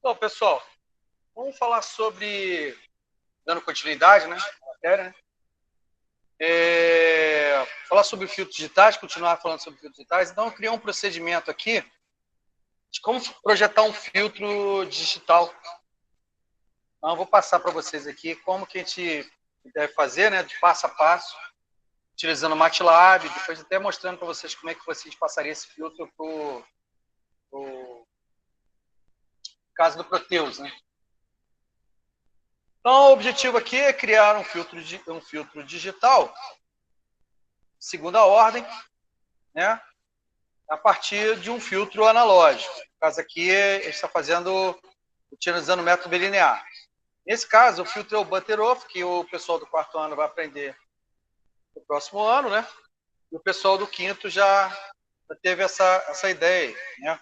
Bom, pessoal, vamos falar sobre, dando continuidade, né, à matéria, né? Falar sobre filtros digitais, continuar falando sobre filtros digitais. Então, eu criei um procedimento aqui de como projetar um filtro digital. Então, eu vou passar para vocês aqui como que a gente deve fazer, né, de passo a passo, utilizando o MATLAB, depois até mostrando para vocês como é que vocês passariam esse filtro para o caso do Proteus, né? Então, o objetivo aqui é criar um filtro digital, segunda ordem, né? A partir de um filtro analógico. No caso aqui, a gente está utilizando o método linear. Nesse caso, o filtro é o Butterworth, que o pessoal do quarto ano vai aprender no próximo ano, né? E o pessoal do quinto já teve essa ideia, né?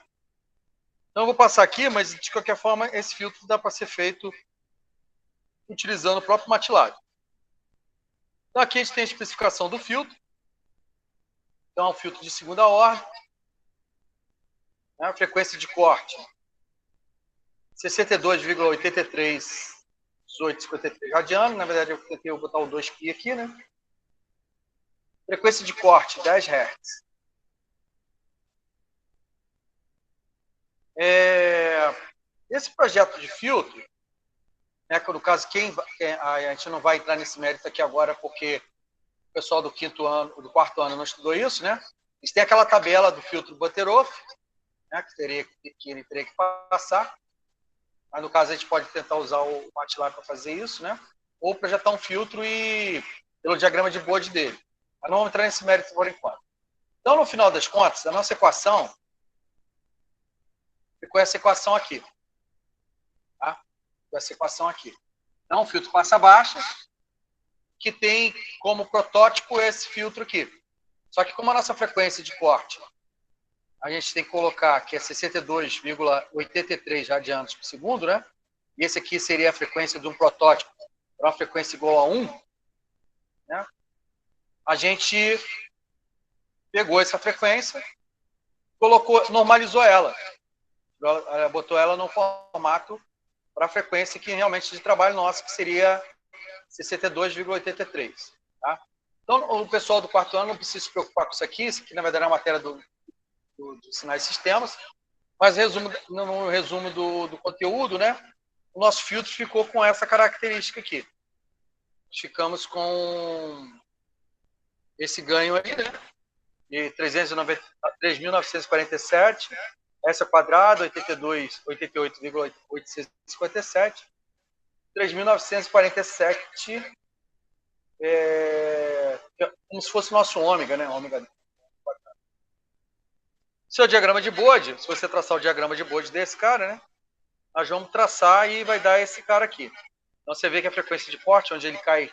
Então, eu vou passar aqui, mas de qualquer forma, esse filtro dá para ser feito utilizando o próprio MATLAB. Então, aqui a gente tem a especificação do filtro. Então, é um filtro de segunda ordem, né? A frequência de corte 62,831853 radiano. Na verdade, eu tentei botar o 2π aqui, né? Frequência de corte 10 Hz. Esse projeto de filtro, né, que no caso, a gente não vai entrar nesse mérito aqui agora, porque o pessoal do quarto ano não estudou isso, né? A gente tem aquela tabela do filtro Butterworth, né, que ele teria que passar. Mas no caso, a gente pode tentar usar o MATLAB para fazer isso, né? Ou projetar um filtro e pelo diagrama de Bode dele. Mas não vamos entrar nesse mérito por enquanto. Então, no final das contas, a nossa equação ficou essa equação aqui. Tá? Essa equação aqui. Então, um filtro massa baixa, que tem como protótipo esse filtro aqui. Só que como a nossa frequência de corte, a gente tem que colocar que é 62,83 radianos por segundo, né? E esse aqui seria a frequência de um protótipo para uma frequência igual a 1, né? A gente pegou essa frequência, normalizou ela, botou ela no formato para a frequência que realmente de trabalho nosso, que seria 62,83. Tá? Então, o pessoal do quarto ano não precisa se preocupar com isso aqui na verdade é a matéria do sinais e sistemas, mas no resumo do conteúdo, né, o nosso filtro ficou com essa característica aqui. Ficamos com esse ganho aí, né, de 3.947, S quadrado, 88,857, 3.947, como se fosse o nosso ômega, né? Ômega. Seu diagrama de Bode, se você traçar o diagrama de Bode desse cara, né? Nós vamos traçar e vai dar esse cara aqui. Então você vê que a frequência de corte, onde ele cai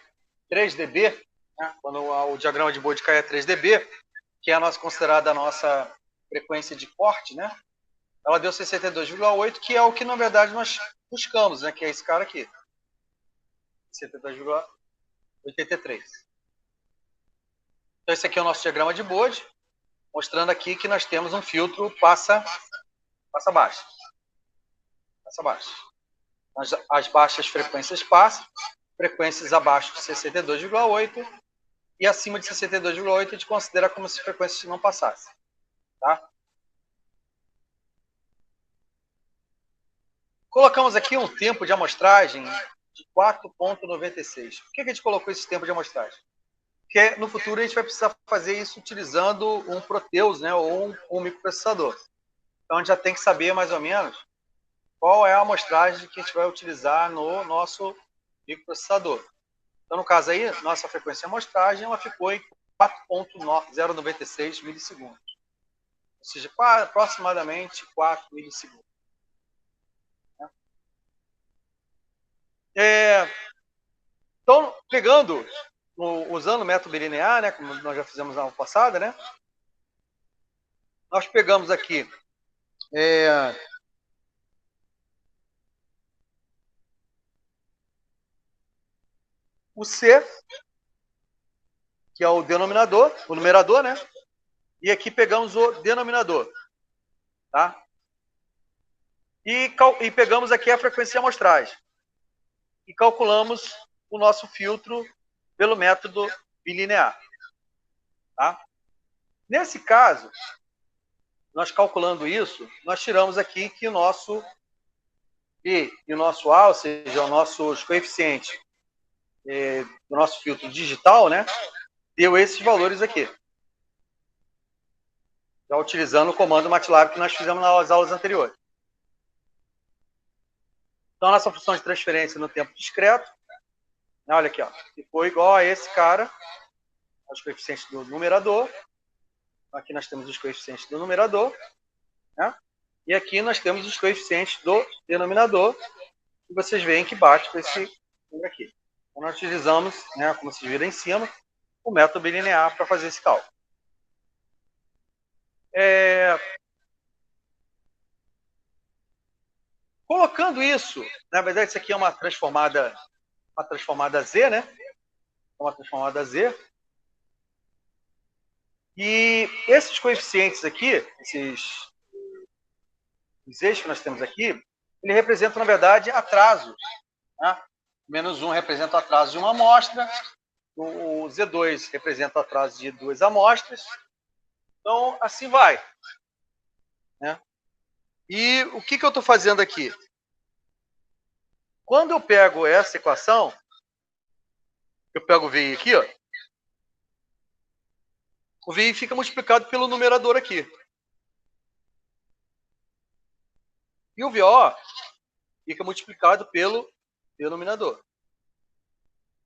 3 dB, né? Quando o diagrama de Bode cai a 3 dB, que é considerada a nossa frequência de corte, né? Ela deu 62,8, que é o que na verdade nós buscamos, né? Que é esse cara aqui. 62,83. Então esse aqui é o nosso diagrama de Bode, mostrando aqui que nós temos um filtro passa baixa. Passa baixa. As baixas frequências passam, frequências abaixo de 62,8 e acima de 62,8 a gente considera como se frequências não passassem. Tá? Colocamos aqui um tempo de amostragem de 4,96. Por que a gente colocou esse tempo de amostragem? Porque no futuro a gente vai precisar fazer isso utilizando um Proteus, né, ou um microprocessador. Então a gente já tem que saber mais ou menos qual é a amostragem que a gente vai utilizar no nosso microprocessador. Então, no caso aí, nossa frequência de amostragem ela ficou em 4,096 milissegundos. Ou seja, aproximadamente 4 milissegundos. Então, usando o método linear, né, como nós já fizemos na aula passada, né, nós pegamos aqui o C, que é o denominador, o numerador, né, e aqui pegamos o denominador. Tá? e pegamos aqui a frequência de amostragem. E calculamos o nosso filtro pelo método bilinear. Tá? Nesse caso, nós calculando isso, nós tiramos aqui que o nosso I e o nosso A, ou seja, os nossos coeficientes do nosso filtro digital, né, deu esses valores aqui. Já utilizando o comando MATLAB que nós fizemos nas aulas anteriores. Então, a nossa função de transferência no tempo discreto, olha aqui, ó, ficou igual a esse cara, os coeficientes do numerador. Aqui nós temos os coeficientes do numerador, né? E aqui nós temos os coeficientes do denominador, e vocês veem que bate com esse número aqui. Então, nós utilizamos, né, como vocês viram em cima, o método bilinear para fazer esse cálculo. Colocando isso, na verdade, isso aqui é uma transformada Z, né? Uma transformada Z. E esses coeficientes aqui, esses eixos que nós temos aqui, ele representa, na verdade, atrasos. Né? Menos 1 representa o atraso de uma amostra, o Z2 representa o atraso de 2 amostras. Então, assim vai. Né? E o que eu estou fazendo aqui? Quando eu pego essa equação, eu pego o VI aqui, ó, o VI fica multiplicado pelo numerador aqui. E o VO fica multiplicado pelo denominador.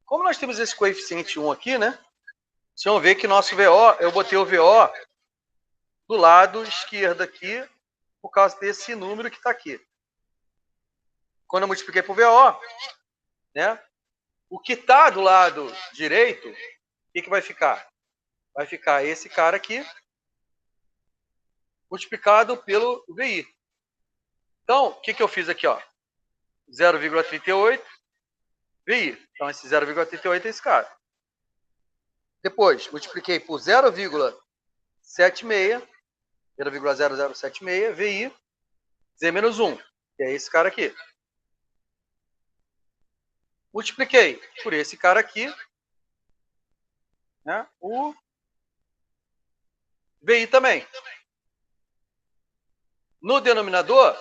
Como nós temos esse coeficiente 1 aqui, né? Vocês vão ver que nosso VO, eu botei o VO do lado esquerdo aqui, por causa desse número que está aqui. Quando eu multipliquei por VO, né? O que está do lado direito, o que vai ficar? Vai ficar esse cara aqui, multiplicado pelo VI. Então, o que eu fiz aqui? 0,38 VI. Então, esse 0,38 é esse cara. Depois, multipliquei por 0,76, 0,0076 VI, Z-1, que é esse cara aqui. Multipliquei por esse cara aqui, né, o VI também. No denominador,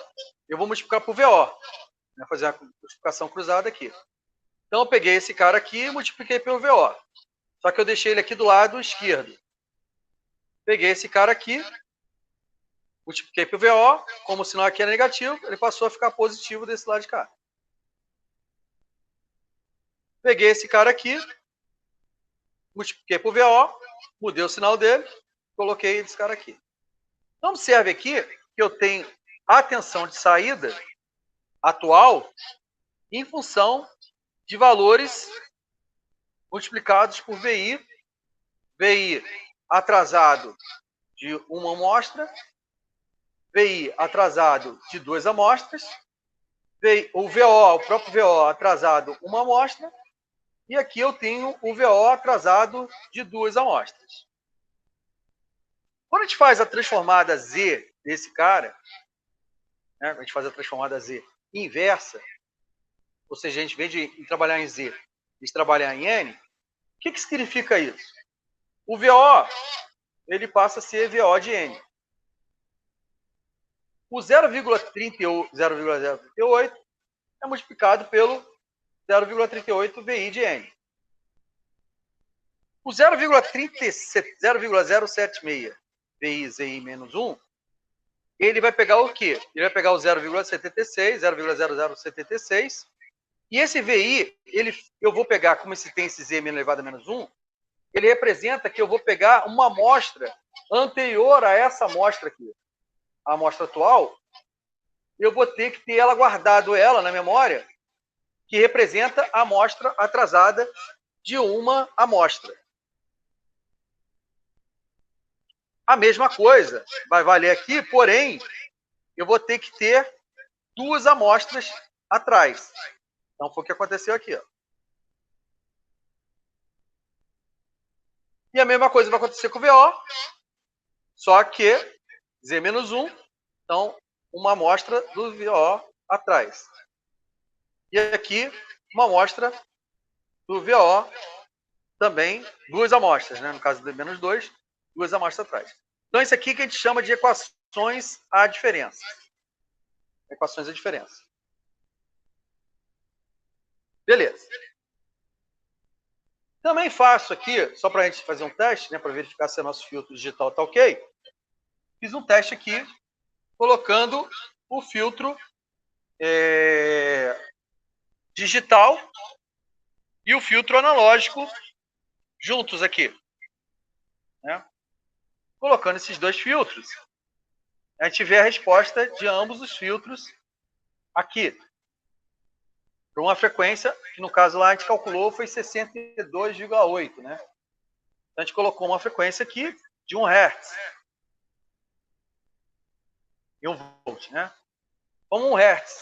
eu vou multiplicar por VO. Vou fazer a multiplicação cruzada aqui. Então, eu peguei esse cara aqui e multipliquei pelo VO. Só que eu deixei ele aqui do lado esquerdo. Peguei esse cara aqui, multipliquei pelo VO, como o sinal aqui é negativo, ele passou a ficar positivo desse lado de cá. Peguei esse cara aqui, multipliquei por VO, mudei o sinal dele, coloquei esse cara aqui. Então, observe aqui que eu tenho a tensão de saída atual em função de valores multiplicados por VI, VI atrasado de uma amostra, VI atrasado de 2 amostras, o VO, o próprio VO atrasado uma amostra, e aqui eu tenho o VO atrasado de 2 amostras. Quando a gente faz a transformada Z desse cara, né, a gente faz a transformada Z inversa, ou seja, a gente, em vez de trabalhar em Z, a gente trabalhar em N, o que significa isso? O VO, ele passa a ser VO de N. O 0,038 é multiplicado pelo 0,38 VI de N. O 0,076 VI ZI menos 1, ele vai pegar o quê? Ele vai pegar o 0,76, 0,0076, e esse VI, eu vou pegar, como esse tem esse Z elevado a menos 1, ele representa que eu vou pegar uma amostra anterior a essa amostra aqui. A amostra atual, eu vou ter que ter ela guardado ela na memória, que representa a amostra atrasada de uma amostra. A mesma coisa vai valer aqui, porém, eu vou ter que ter 2 amostras atrás. Então, foi o que aconteceu aqui. Ó. E a mesma coisa vai acontecer com o VO, só que Z-1, então uma amostra do VO atrás. E aqui, uma amostra do VO também, duas amostras, né? No caso de menos 2, duas amostras atrás. Então, isso aqui que a gente chama de equações à diferença. Equações à diferença. Beleza. Também faço aqui, só para a gente fazer um teste, né, para verificar se o nosso filtro digital está ok. Fiz um teste aqui, colocando o filtro digital e o filtro analógico juntos aqui. Né? Colocando esses dois filtros, a gente vê a resposta de ambos os filtros aqui. Para uma frequência, que no caso lá a gente calculou, foi 62,8, né? Então a gente colocou uma frequência aqui de 1 Hz. E 1 volt, né? Como 1 Hz,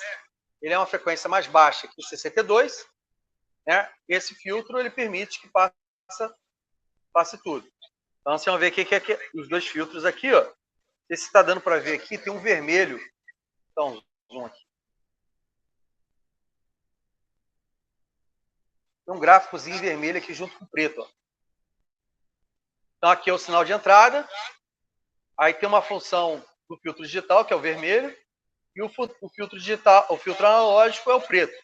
ele é uma frequência mais baixa que o 62, né? Esse filtro ele permite que passe tudo. Então, vocês vão ver aqui que os dois filtros aqui, ó. Se está dando para ver aqui, tem um vermelho. Então, zoom aqui. Tem um gráficozinho vermelho aqui junto com o preto, ó. Então, aqui é o sinal de entrada. Aí tem uma função do filtro digital, que é o vermelho. E o filtro digital, o filtro analógico é o preto.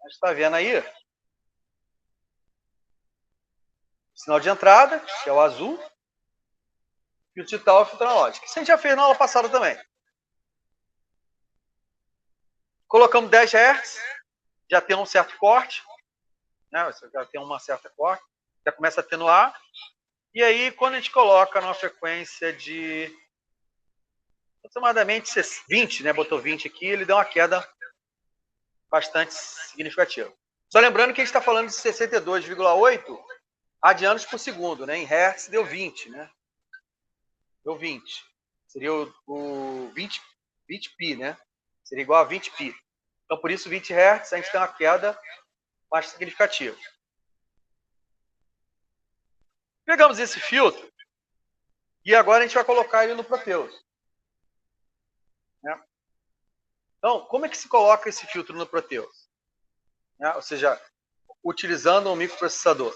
A gente está vendo aí? Sinal de entrada, que é o azul. Filtro digital é o filtro analógico. Isso a gente já fez na aula passada também. Colocamos 10 Hz. Já tem um certo corte. Né? Já tem uma certa corte. Já começa a atenuar. E aí, quando a gente coloca numa frequência de aproximadamente 20, né? Botou 20 aqui, ele deu uma queda bastante significativa. Só lembrando que a gente está falando de 62,8 adianos por segundo, né? Em Hertz deu 20, né? Deu 20. Seria o 20 pi, né? Seria igual a 20 pi. Então, por isso, 20 Hz, a gente tem uma queda mais significativa. Pegamos esse filtro e agora a gente vai colocar ele no Proteus. Né? Então, como é que se coloca esse filtro no Proteus? Né? Ou seja, utilizando um microprocessador.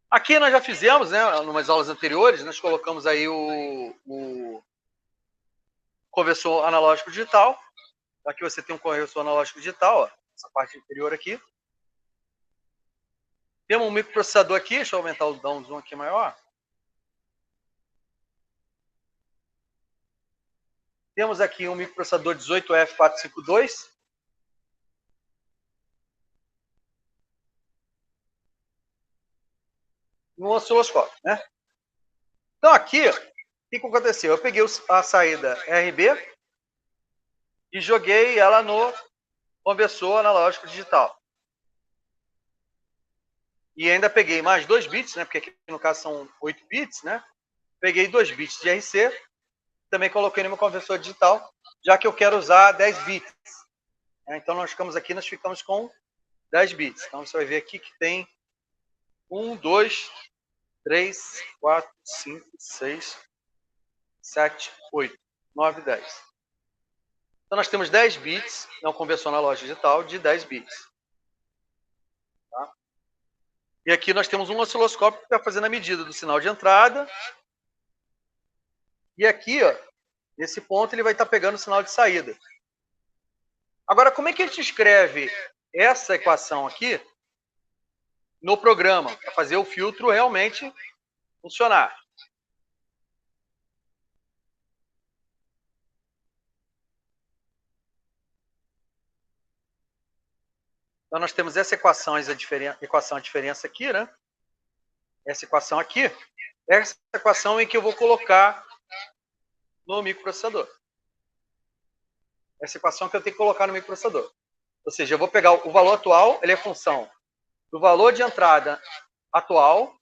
Aqui nós já fizemos, né, em umas aulas anteriores, nós colocamos aí o conversor analógico digital. Aqui você tem um conversor analógico digital, ó, essa parte inferior aqui. Temos um microprocessador aqui, deixa eu aumentar dar um zoom aqui maior. Temos aqui um microprocessador 18F452. E um osciloscópio, né? Então aqui, o que aconteceu? Eu peguei a saída RB e joguei ela no conversor analógico digital. E ainda peguei mais 2 bits, né? Porque aqui no caso são 8 bits, né? Peguei 2 bits de RC, também coloquei no meu conversor digital, já que eu quero usar 10 bits. Então nós ficamos com 10 bits. Então você vai ver aqui que tem 1, 2, 3, 4, 5, 6, 7, 8, 9, 10. Então nós temos 10 bits, não conversor analógico digital, de 10 bits. Tá? E aqui nós temos um osciloscópio que está fazendo a medida do sinal de entrada. E aqui, ó, nesse ponto, ele vai estar pegando o sinal de saída. Agora, como é que a gente escreve essa equação aqui no programa, para fazer o filtro realmente funcionar? Então, nós temos essa equação a diferença aqui, né? Essa equação aqui. Essa equação em que eu vou colocar no microprocessador. Essa equação que eu tenho que colocar no microprocessador. Ou seja, eu vou pegar o valor atual, ele é função do valor de entrada atual,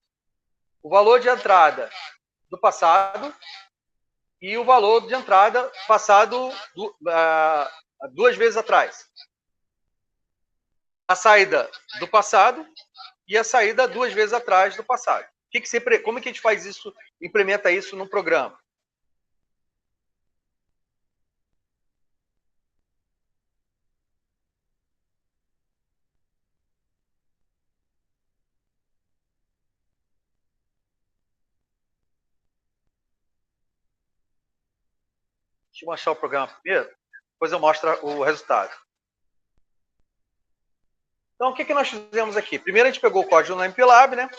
o valor de entrada do passado e o valor de entrada passado 2 vezes atrás. A saída do passado e a saída 2 vezes atrás do passado. Como é que a gente faz isso, implementa isso no programa? Deixa eu mostrar o programa primeiro, depois eu mostro o resultado. Então, o que nós fizemos aqui? Primeiro, a gente pegou o código no MPLAB, né?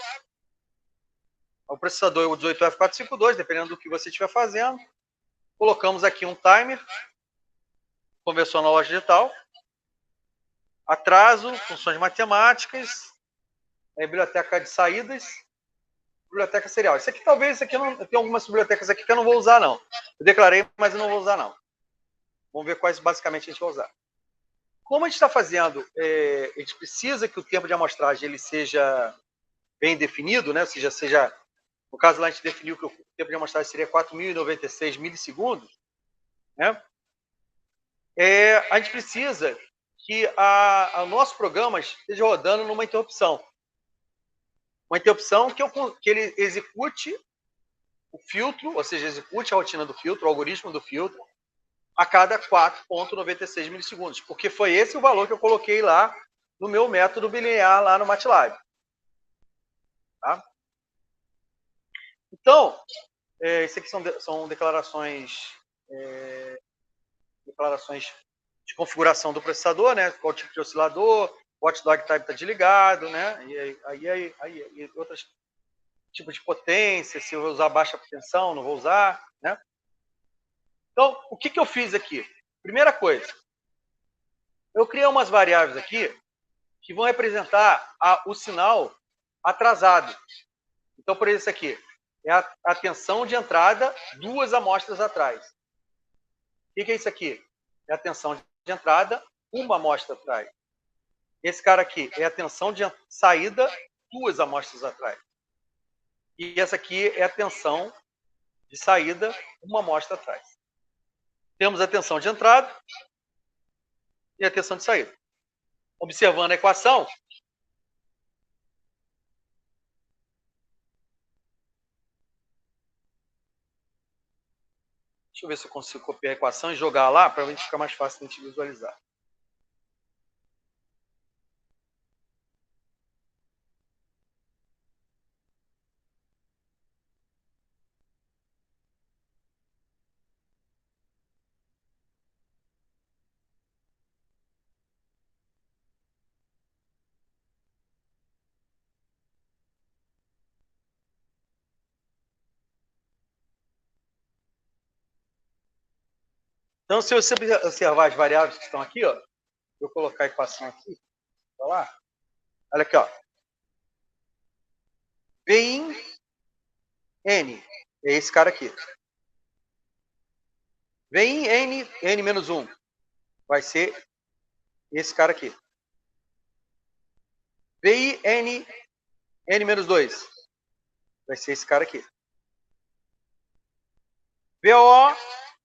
O processador é o 18F452, dependendo do que você estiver fazendo. Colocamos aqui um timer, conversão analógica digital, atraso, funções matemáticas, biblioteca de saídas, biblioteca serial. Isso aqui talvez, isso aqui não, tem algumas bibliotecas aqui que eu não vou usar, não. Eu declarei, mas eu não vou usar, não. Vamos ver quais basicamente a gente vai usar. Como a gente está fazendo, a gente precisa que o tempo de amostragem ele seja bem definido, né? Ou seja, no caso lá a gente definiu que o tempo de amostragem seria 4.096 milissegundos, né? A gente precisa que o nosso programa esteja rodando numa interrupção. Uma interrupção que ele execute o filtro, ou seja, execute a rotina do filtro, o algoritmo do filtro, a cada 4,96 milissegundos, porque foi esse o valor que eu coloquei lá no meu método bilinear lá no MATLAB. Tá? Então, isso aqui são declarações de configuração do processador, né? Qual tipo de oscilador, o watchdog type está desligado, né? E outros tipos de potência, se eu vou usar baixa tensão, não vou usar, né? Então, o que eu fiz aqui? Primeira coisa, eu criei umas variáveis aqui que vão representar o sinal atrasado. Então, por isso aqui, é a tensão de entrada 2 amostras atrás. O que é isso aqui? É a tensão de entrada 1 amostra atrás. Esse cara aqui é a tensão de saída 2 amostras atrás. E essa aqui é a tensão de saída 1 amostra atrás. Temos a tensão de entrada e a tensão de saída. Observando a equação, deixa eu ver se eu consigo copiar a equação e jogar lá para a gente ficar mais fácil de a gente visualizar. Então, se você observar as variáveis que estão aqui, ó, vou colocar a equação aqui, tá lá. Olha aqui, ó. Vin N, é esse cara aqui. Vin N, N menos 1, vai ser esse cara aqui. VI N, N menos 2, vai ser esse cara aqui. VO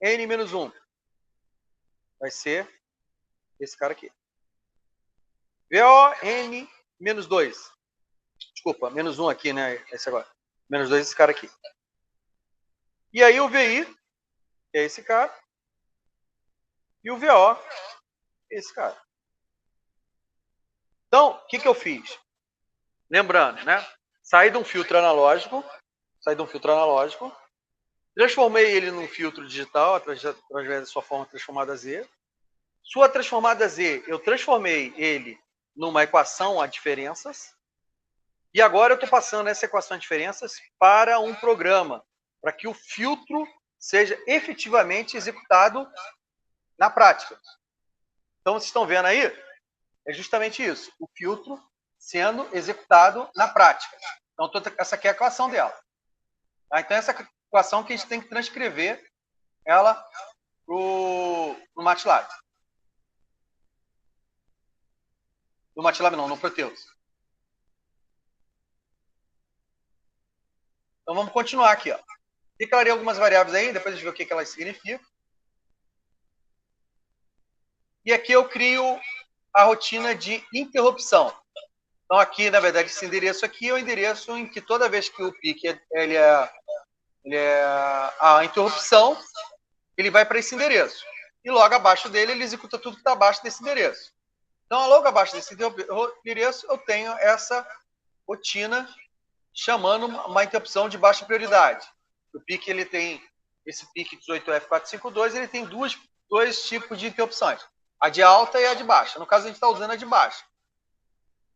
N menos 1, vai ser esse cara aqui. VO N menos 2, desculpa, menos 1 aqui, né? Esse agora. Menos 2, esse cara aqui. E aí o VI, que é esse cara. E o VO, esse cara. Então, o que eu fiz? Lembrando, né? Saí de um filtro analógico, transformei ele num filtro digital através da sua forma transformada Z. Sua transformada Z, eu transformei ele numa equação a diferenças. E agora eu estou passando essa equação a diferenças para um programa, para que o filtro seja efetivamente executado na prática. Então, vocês estão vendo aí? É justamente isso, o filtro sendo executado na prática. Então, essa aqui é a equação dela. Tá? Então, essa equação que a gente tem que transcrever ela para o MATLAB. No MATLAB não, no Proteus. Então, vamos continuar aqui. Ó. Declarei algumas variáveis aí, depois a gente vê o que elas significam. E aqui eu crio a rotina de interrupção. Então, aqui, na verdade, esse endereço aqui é o endereço em que toda vez que o pique ele é a interrupção, ele vai para esse endereço. E logo abaixo dele, ele executa tudo que está abaixo desse endereço. Então, logo abaixo desse endereço, eu tenho essa rotina chamando uma interrupção de baixa prioridade. O pique ele tem esse PIC 18F452, ele tem dois tipos de interrupções, a de alta e a de baixa. No caso, a gente está usando a de baixa.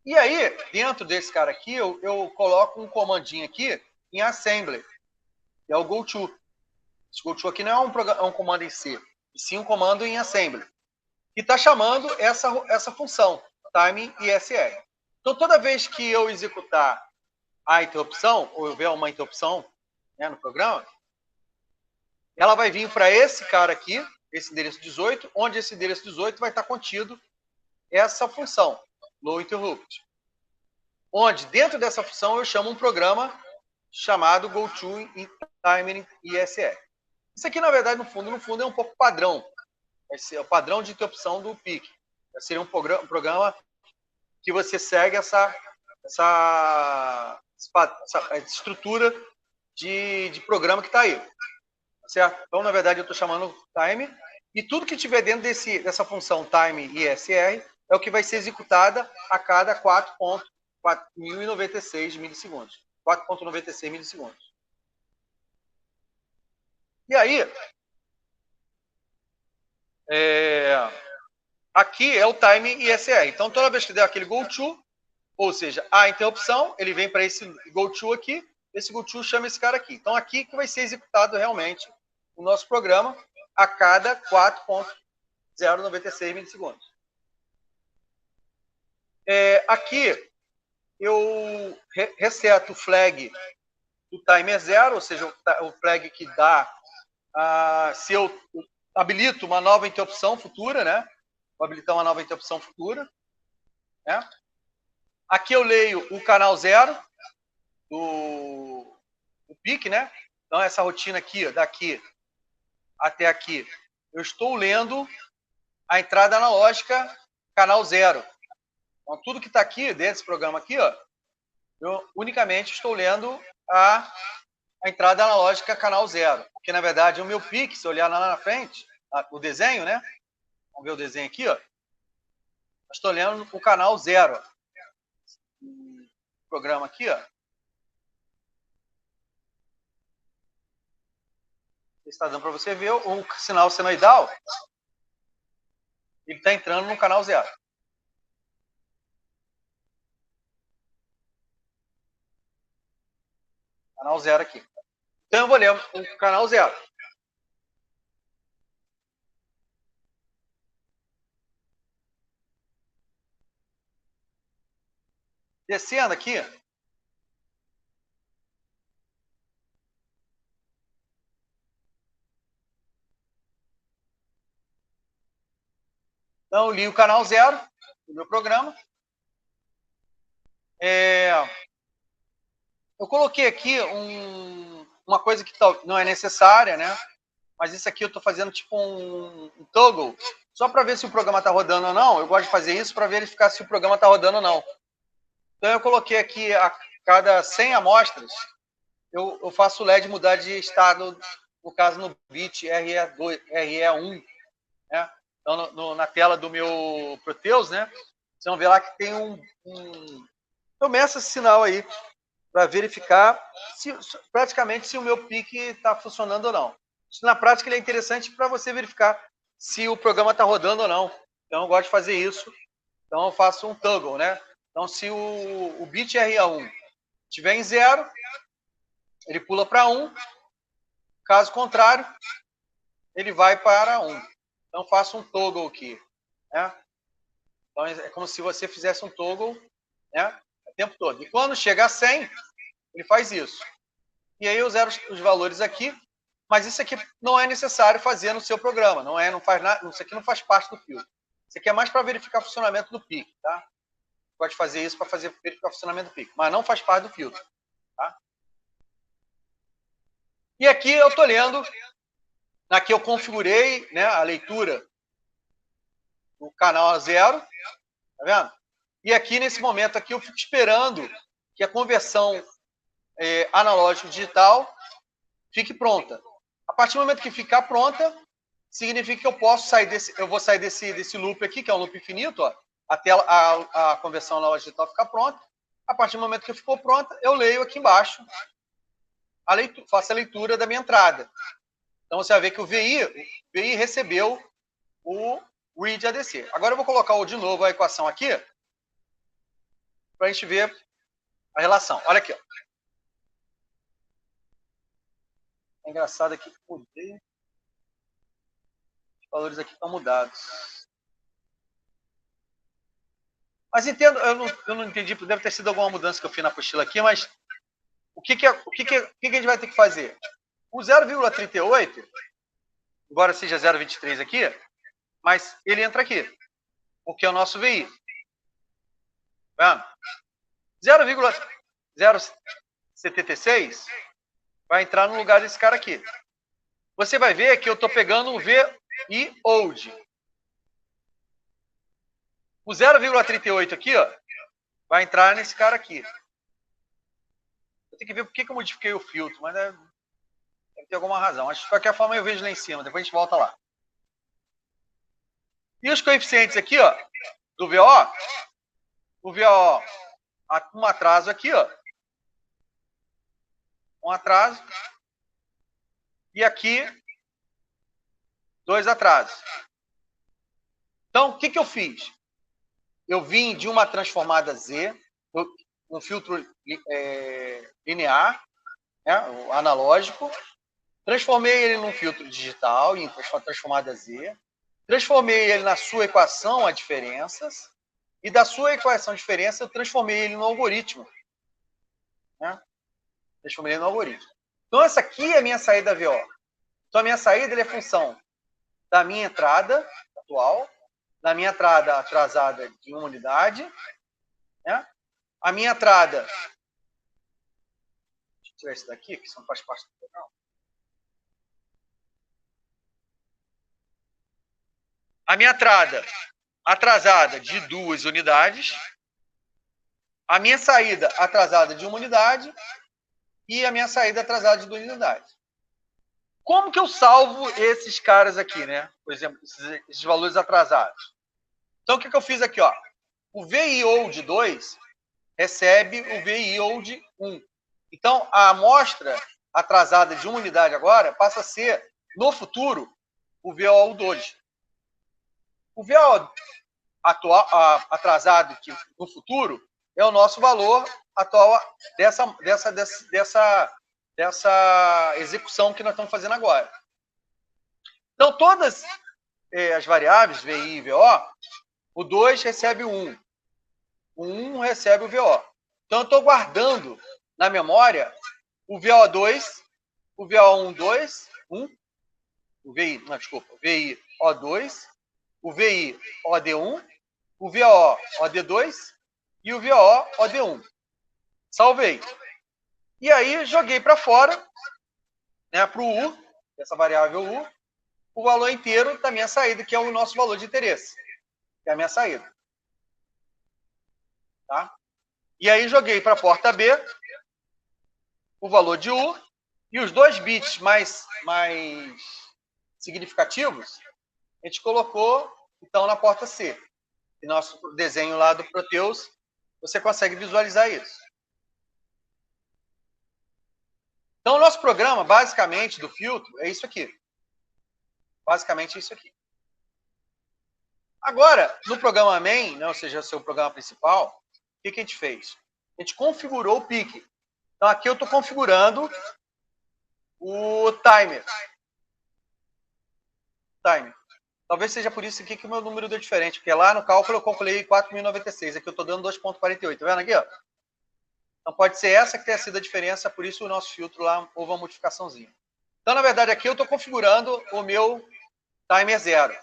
E aí, dentro desse cara aqui, eu coloco um comandinho aqui em assembly, que é o goto. Esse goto aqui não é um comando em C, e sim um comando em assembly, que está chamando essa função, time ISR. Então, toda vez que eu executar a interrupção, ou houver uma interrupção, né, no programa, ela vai vir para esse cara aqui, esse endereço 18, onde esse endereço 18 vai estar contido essa função, low interrupt. Onde, dentro dessa função, eu chamo um programa chamado goToTimer ISR. Isso aqui, na verdade, no fundo, é um pouco padrão. Vai ser o padrão de interrupção do PIC. Vai ser um programa que você segue essa estrutura de programa que está aí. Certo? Então, na verdade, eu estou chamando time, e tudo que tiver dentro dessa função time ISR é o que vai ser executada a cada 4.096 milissegundos. 4.96 milissegundos. E aí, aqui é o time ISR. Então, toda vez que der aquele goTo, ou seja, a interrupção, ele vem para esse goTo aqui, esse goTo chama esse cara aqui. Então, aqui que vai ser executado realmente o nosso programa a cada 4.096 milissegundos. Aqui, eu reseto o flag do timer 0, ou seja, o flag que dá se eu habilito uma nova interrupção futura, né? Vou habilitar uma nova interrupção futura, né? Aqui eu leio o canal 0 do PIC, né? Então, essa rotina aqui, daqui até aqui, eu estou lendo a entrada analógica canal 0. Então, tudo que está aqui, desse programa aqui, ó, eu unicamente estou lendo a entrada analógica canal 0. Porque, na verdade, o meu PIC, se olhar lá na frente, o desenho, né? Vamos ver o desenho aqui, ó. Eu estou lendo o canal 0. O programa aqui, ó. Está dando para você ver o sinal senoidal. Ele está entrando no canal 0. Canal 0 aqui. Então, eu vou ler o canal 0. Descendo aqui, então eu li o canal 0 do meu programa. Eu coloquei aqui uma coisa que não é necessária, né? Mas isso aqui eu estou fazendo tipo um toggle, só para ver se o programa está rodando ou não. Eu gosto de fazer isso para verificar se o programa está rodando ou não. Então eu coloquei aqui a cada 100 amostras, eu faço o LED mudar de estado, no caso no bit RE2, RE1, né? Então na tela do meu Proteus, né? Vocês vão ver lá que tem eu meço esse sinal aí para verificar praticamente se o meu PIC está funcionando ou não. Isso, na prática, ele é interessante para você verificar se o programa está rodando ou não. Então, eu gosto de fazer isso. Então, eu faço um toggle, né? Então, se o bit RA1 estiver em 0, ele pula para 1. Caso contrário, ele vai para 1. Então, eu faço um toggle aqui, né? Então, é como se você fizesse um toggle, né, o tempo todo. E quando chega a 100, ele faz isso. E aí eu zero os valores aqui, mas isso aqui não é necessário fazer no seu programa. Não faz nada, isso aqui não faz parte do filtro. Isso aqui é mais para verificar o funcionamento do PIC, tá? Pode fazer isso para verificar o funcionamento do PIC, mas não faz parte do filtro, tá? E aqui eu estou lendo, aqui eu configurei, né, a leitura do canal 0, tá vendo? E aqui, nesse momento aqui, eu fico esperando que a conversão analógico-digital fique pronta. A partir do momento que ficar pronta, significa que eu vou sair desse loop aqui, que é um loop infinito, ó, até a conversão analógico-digital ficar pronta. A partir do momento que ficou pronta, eu leio aqui embaixo, faço a leitura da minha entrada. Então você vai ver que o VI recebeu o read ADC. Agora eu vou colocar de novo a equação aqui para a gente ver a relação. Olha aqui. Ó. É engraçado aqui que mudei. Os valores aqui estão mudados. Mas entendo, eu não entendi, deve ter sido alguma mudança que eu fiz na apostila aqui, mas o que a gente vai ter que fazer? O 0,38, embora seja 0,23 aqui, mas ele entra aqui, porque é o nosso VI. Tá? 0,076 vai entrar no lugar desse cara aqui. Você vai ver que eu estou pegando o VI old. O 0,38 aqui, ó, vai entrar nesse cara aqui. Eu tenho que ver por que eu modifiquei o filtro, mas deve ter alguma razão. Acho que de qualquer forma eu vejo lá em cima, depois a gente volta lá. E os coeficientes aqui, ó, do VO, o VO, um atraso aqui, ó. Um atraso. E aqui, 2 atrasos. Então, o que eu fiz? Eu vim de uma transformada Z, um filtro linear, né, analógico, transformei ele num filtro digital, em transformada Z, transformei ele na sua equação a diferenças, e da sua equação de diferença eu transformei ele no algoritmo. Né? Transformei ele no algoritmo. Então, essa aqui é a minha saída VO. Então, a minha saída é função da minha entrada atual, da minha entrada atrasada de uma unidade, né? A minha entrada... Deixa eu tirar isso daqui, que isso não faz parte do programa. A minha entrada atrasada de 2 unidades, a minha saída atrasada de 1 unidade e a minha saída atrasada de 2 unidades. Como que eu salvo esses caras aqui, né? Por exemplo, esses valores atrasados. Então, o que eu fiz aqui? Ó? O VI old 2 recebe o VI old 1. Então, a amostra atrasada de 1 unidade agora passa a ser, no futuro, o VO old 2. O VO atual, atrasado no futuro é o nosso valor atual dessa execução que nós estamos fazendo agora. Então, todas as variáveis, VI e VO, o 2 recebe o 1. O 1 recebe o VO. Então, eu estou guardando na memória o VO2, o VO1, 2, 1, o VI, não, desculpa, VI O2, o VI OD1, o VO OD2 e o VO OD1. Salvei. E aí, joguei para fora, né, para o U, essa variável U, o valor inteiro da minha saída, que é o nosso valor de interesse, que é a minha saída. Tá? E aí, joguei para a porta B o valor de U e os 2 bits mais significativos, a gente colocou, então, na porta C. E nosso desenho lá do Proteus, você consegue visualizar isso. Então, o nosso programa, basicamente, do filtro, é isso aqui. Basicamente, é isso aqui. Agora, no programa main, né, ou seja, o seu programa principal, o que a gente fez? A gente configurou o pique. Então, aqui eu estou configurando o timer. Talvez seja por isso aqui que o meu número deu diferente, porque lá no cálculo eu calculei 4.096, aqui eu estou dando 2.48, tá vendo aqui? Ó? Então pode ser essa que tenha sido a diferença, por isso o nosso filtro lá houve uma modificaçãozinha. Então, na verdade, aqui eu estou configurando o meu timer 0.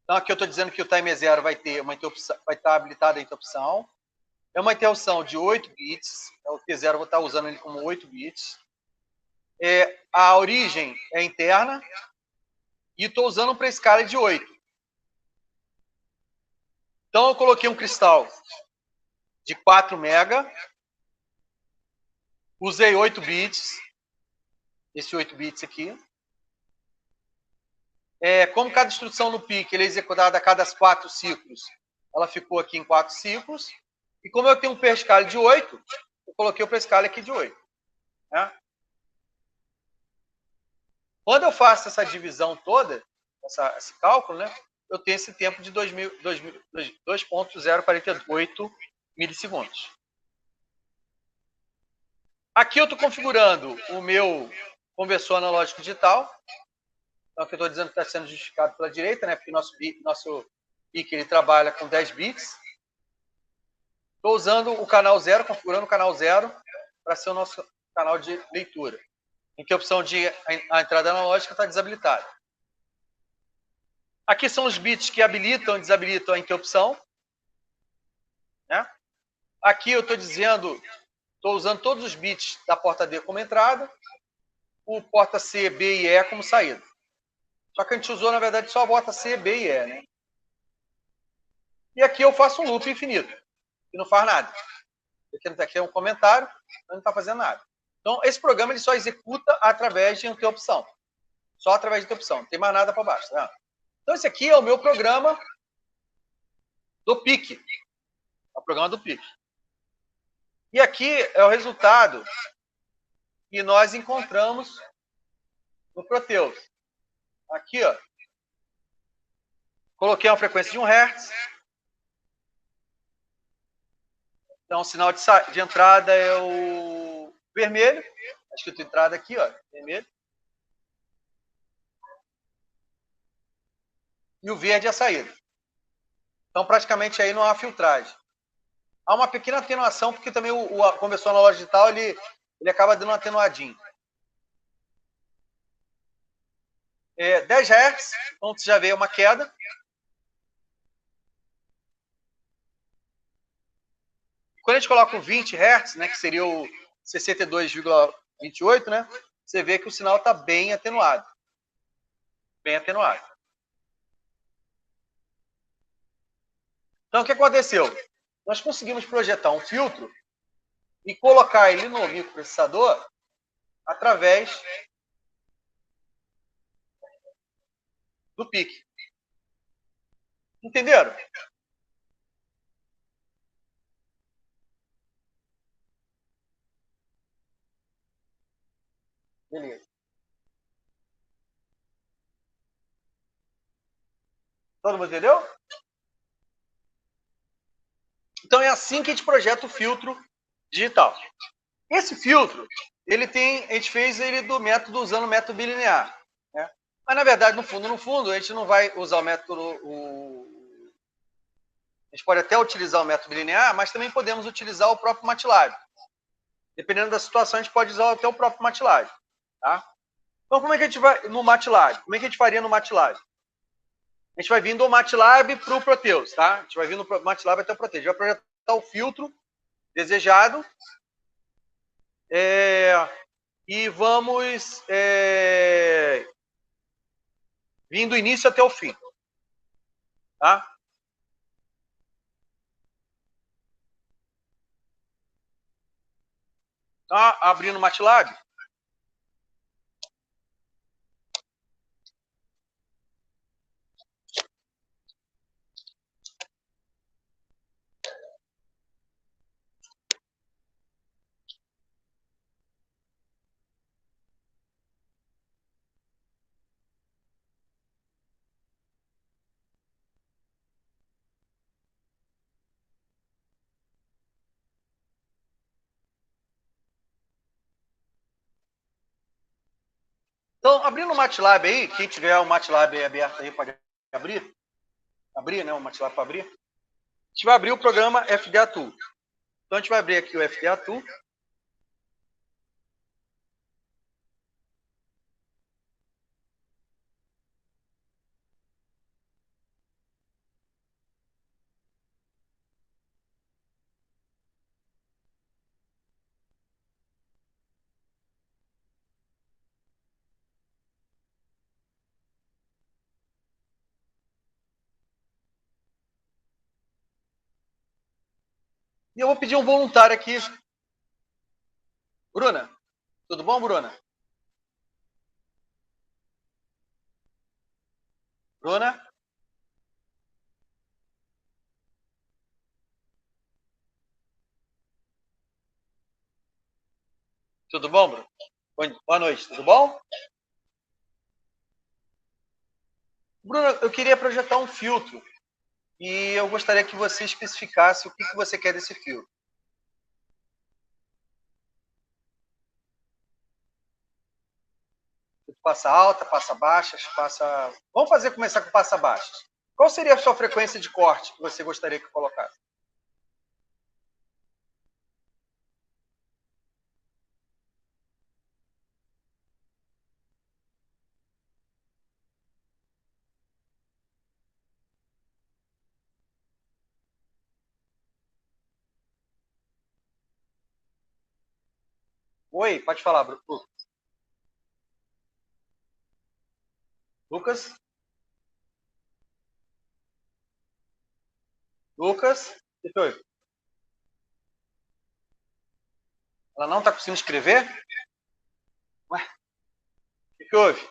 Então, aqui eu estou dizendo que o timer 0 vai estar habilitado a interrupção. É uma interrupção de 8 bits, o T0 eu vou estar usando ele como 8 bits. A origem é interna, e estou usando para escala de 8. Então, eu coloquei um cristal de 4 mega, usei 8 bits, esse 8 bits aqui. Como cada instrução no PIC ele é executada a cada 4 ciclos, ela ficou aqui em 4 ciclos. E como eu tenho um per-escala de 8, eu coloquei o per-escala aqui de 8. Né? Quando eu faço essa divisão toda, esse cálculo, né, eu tenho esse tempo de 2.048 milissegundos. Aqui eu estou configurando o meu conversor analógico digital. Então, aqui eu estou dizendo que está sendo justificado pela direita, né, porque nosso PIC ele trabalha com 10 bits. Estou usando o canal 0, configurando o canal 0 para ser o nosso canal de leitura, em que a opção de a entrada analógica está desabilitada. Aqui são os bits que habilitam e desabilitam a interrupção. Né? Aqui eu estou dizendo, estou usando todos os bits da porta D como entrada, o porta C, B e E como saída. Só que a gente usou, na verdade, só a porta C, B e E. Né? E aqui eu faço um loop infinito, que não faz nada. Aqui é um comentário, não está fazendo nada. Então, esse programa ele só executa através de interrupção. Só através de interrupção. Não tem mais nada para baixo. Tá? Então, esse aqui é o meu programa do PIC. É o programa do PIC. E aqui é o resultado que nós encontramos no Proteus. Aqui, ó. Coloquei uma frequência de 1 Hz. Então, o sinal de entrada é o vermelho. Está escrito entrada aqui, ó, vermelho. E o verde é a saída. Então, praticamente aí não há filtragem. Há uma pequena atenuação, porque também o conversor analógico digital ele acaba dando um atenuadinho. 10 Hz, então você já vê uma queda. Quando a gente coloca o 20 Hz, né, que seria o 62,28, né, você vê que o sinal está bem atenuado. Bem atenuado. Então, o que aconteceu? Nós conseguimos projetar um filtro e colocar ele no microprocessador através do PIC. Entenderam? Beleza. Todo mundo entendeu? Então é assim que a gente projeta o filtro digital. Esse filtro, a gente fez ele usando o método bilinear. Né? Mas na verdade, no fundo, a gente não vai usar o método. A gente pode até utilizar o método bilinear, mas também podemos utilizar o próprio MATLAB. Dependendo da situação, a gente pode usar até o próprio MATLAB. Tá? Então, como é que a gente vai no MATLAB? Como é que a gente faria no MATLAB? A gente vai vir do MATLAB para o Proteus, tá? A gente vai vir no MATLAB até o Proteus. A gente vai projetar o filtro desejado e vamos vir do início até o fim. Tá? Então, abrindo o MATLAB. Então, abrindo o MATLAB aí, quem tiver o MATLAB aí aberto aí pode abrir. Abrir, né? O MATLAB para abrir. A gente vai abrir o programa FDA Tool. Então, a gente vai abrir aqui o FDA Tool. E eu vou pedir um voluntário aqui. Bruna, tudo bom, Bruna? Bruna? Tudo bom, Bruno? Boa noite, tudo bom? Bruno, eu queria projetar um filtro e eu gostaria que você especificasse o que você quer desse filtro. Passa alta, passa baixas, passa... Vamos começar com passa baixas. Qual seria a sua frequência de corte que você gostaria que eu colocasse? Oi, pode falar, Bruno. Lucas? Lucas? O que foi? Ela não está conseguindo escrever? Ué, o que houve?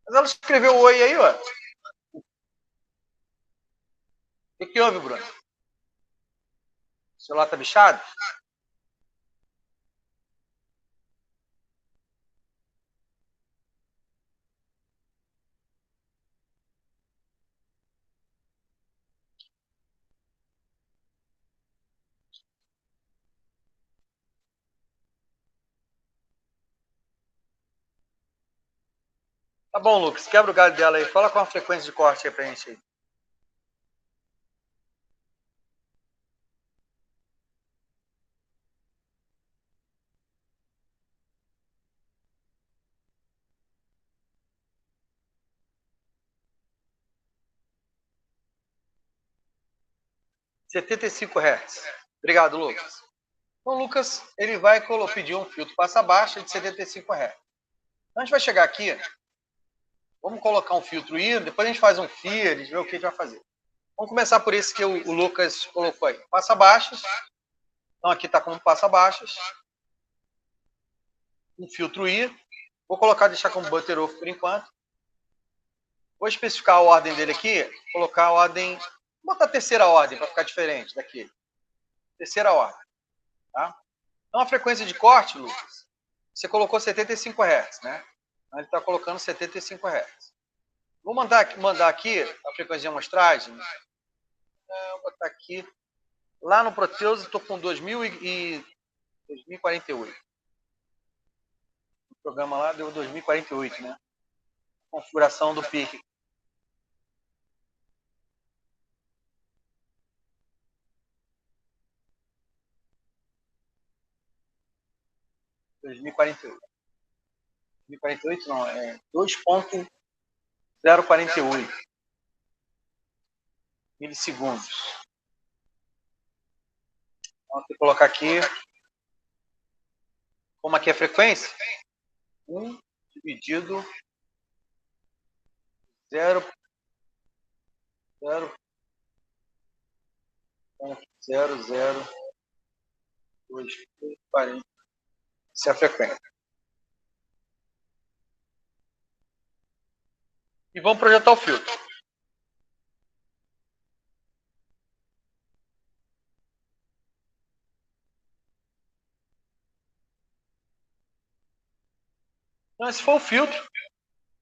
Mas ela escreveu oi aí, ó. O que houve, Bruno? O celular tá bichado? Tá bom, Lucas. Quebra o galho dela aí. Fala com a frequência de corte aí pra gente aí. R$ 75. Obrigado, Lucas. Então, o Lucas, ele vai pedir um filtro passa baixa de R$ 75. Então, a gente vai chegar aqui, vamos colocar um filtro I, depois a gente faz um FIA, a gente vê o que a gente vai fazer. Vamos começar por esse que o Lucas colocou aí. Passa baixas. Então, aqui está como passa baixas. Um filtro I. Vou deixar como butter off por enquanto. Vou especificar a ordem dele aqui, colocar a ordem, vou botar a terceira ordem para ficar diferente daqui. Terceira ordem, tá? Então a frequência de corte, Lucas, você colocou 75 Hz, né? Então, ele está colocando 75 Hz. Vou mandar aqui a frequência de amostragem. Vou botar aqui. Lá no Proteus eu estou com 2048. O programa lá deu 2048, né? Configuração do PIC. 2048. 2048 não, é 2.048 milissegundos. Então, vou colocar aqui, como aqui é a frequência, 1 dividido 0.00240. Essa é a frequência. E vamos projetar o filtro. Então, esse foi o filtro.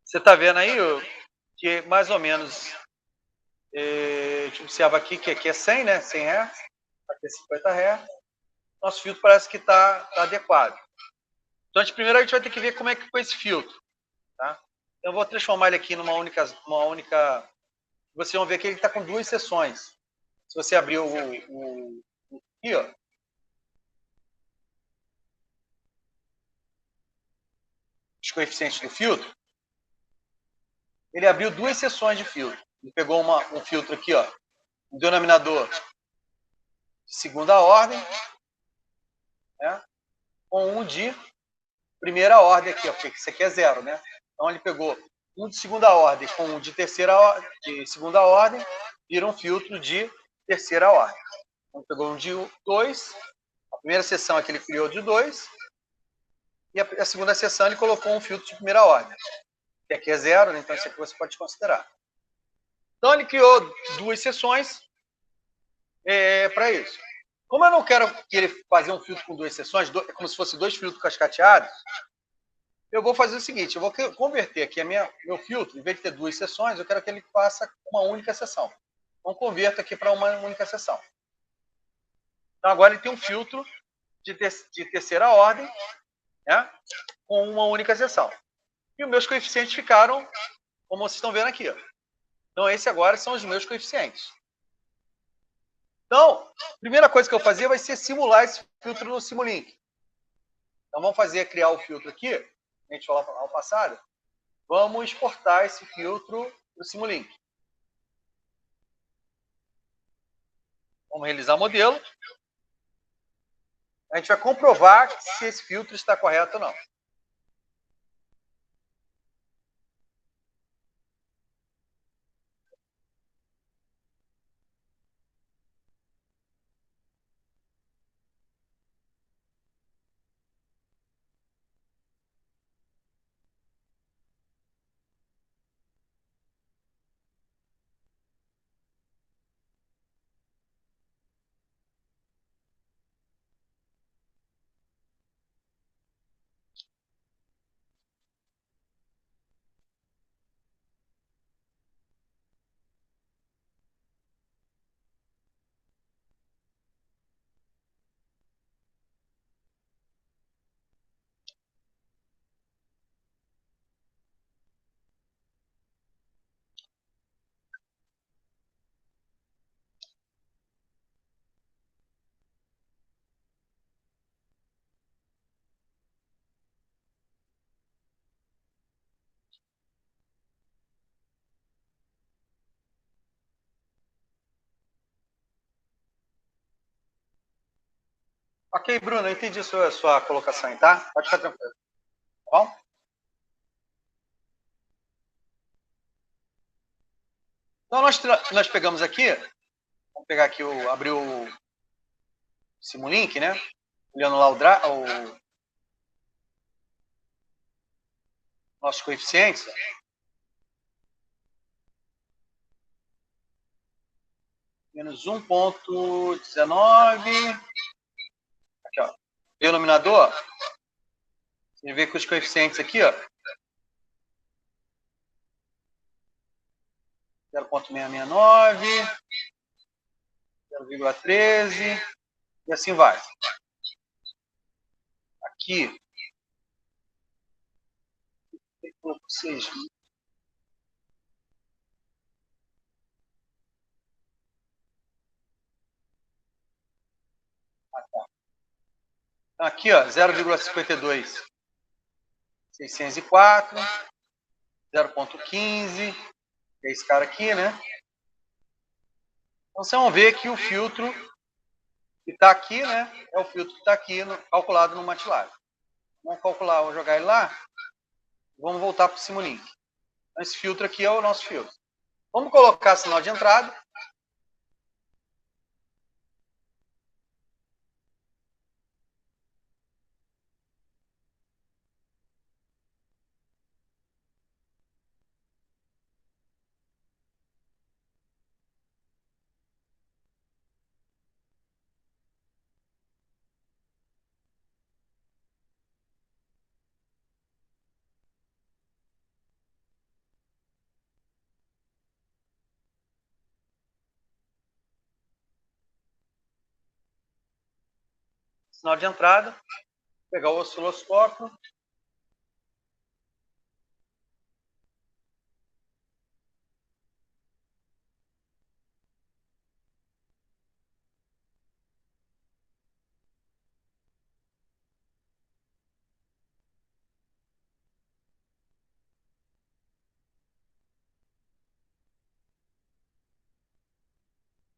Você está vendo aí que mais ou menos, a gente observa aqui que aqui é 100, né? 100 Hz, aqui é 50 Hz. Nosso filtro parece que está adequado. Então, primeiro a gente vai ter que ver como é que ficou esse filtro. Tá? Eu vou transformar ele aqui numa única. Vocês vão ver que ele está com duas seções. Se você abrir aqui, ó, os coeficientes do filtro, ele abriu duas seções de filtro. Ele pegou um filtro aqui, ó, um denominador de segunda ordem, né, com um de primeira ordem aqui, ó, porque isso aqui é zero, né? Então ele pegou um de segunda ordem com um de segunda ordem, vira um filtro de terceira ordem. Então pegou um de 2, a primeira seção aqui ele criou de 2, e a segunda seção ele colocou um filtro de primeira ordem. Que aqui é zero, né? Então isso aqui você pode considerar. Então ele criou duas seções, para isso. Como eu não quero que ele fazer um filtro com duas seções, como se fosse dois filtros cascateados, eu vou fazer o seguinte, eu vou converter aqui meu filtro, em vez de ter duas seções, eu quero que ele faça uma única seção. Então, converto aqui para uma única seção. Então, agora ele tem um filtro de terceira ordem, né, com uma única seção. E os meus coeficientes ficaram, como vocês estão vendo aqui. Então, esses agora são os meus coeficientes. Então, a primeira coisa que eu vou fazer vai ser simular esse filtro no Simulink. Então, vamos criar o filtro aqui, a gente falou ao passado. Vamos exportar esse filtro para o Simulink. Vamos realizar o modelo. A gente vai comprovar se esse filtro está correto ou não. Ok, Bruno, eu entendi a sua colocação aí, tá? Pode ficar tranquilo. Tá bom? Então, nós pegamos aqui, vamos pegar aqui, abrir o Simulink, né? Olhando lá o nossos coeficientes. Menos 1,19. Aqui, ó. Denominador. Você vê que os coeficientes aqui, ó. 0,669, 0,13 e assim vai. Aqui, vocês. Aqui, ó, 0,52, 604, 0,15, é esse cara aqui, né? Então, vocês vão ver que o filtro que está aqui, né, é o filtro que está aqui calculado no MATLAB. Vamos calcular, vou jogar ele lá. Vamos voltar para o Simulink. Então, esse filtro aqui é o nosso filtro. Vamos colocar sinal de entrada. Sinal de entrada. Vou pegar o osciloscópio.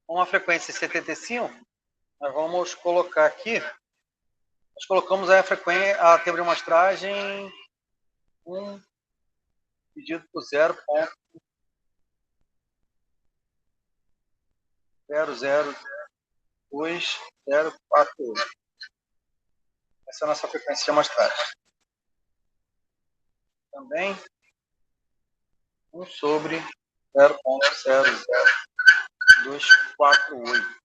Com a frequência 75, nós vamos colocar aqui. Nós colocamos a frequência, a tempo de amostragem 1 dividido por 0,00248. Essa é a nossa frequência de amostragem. Também 1 sobre 0,00248.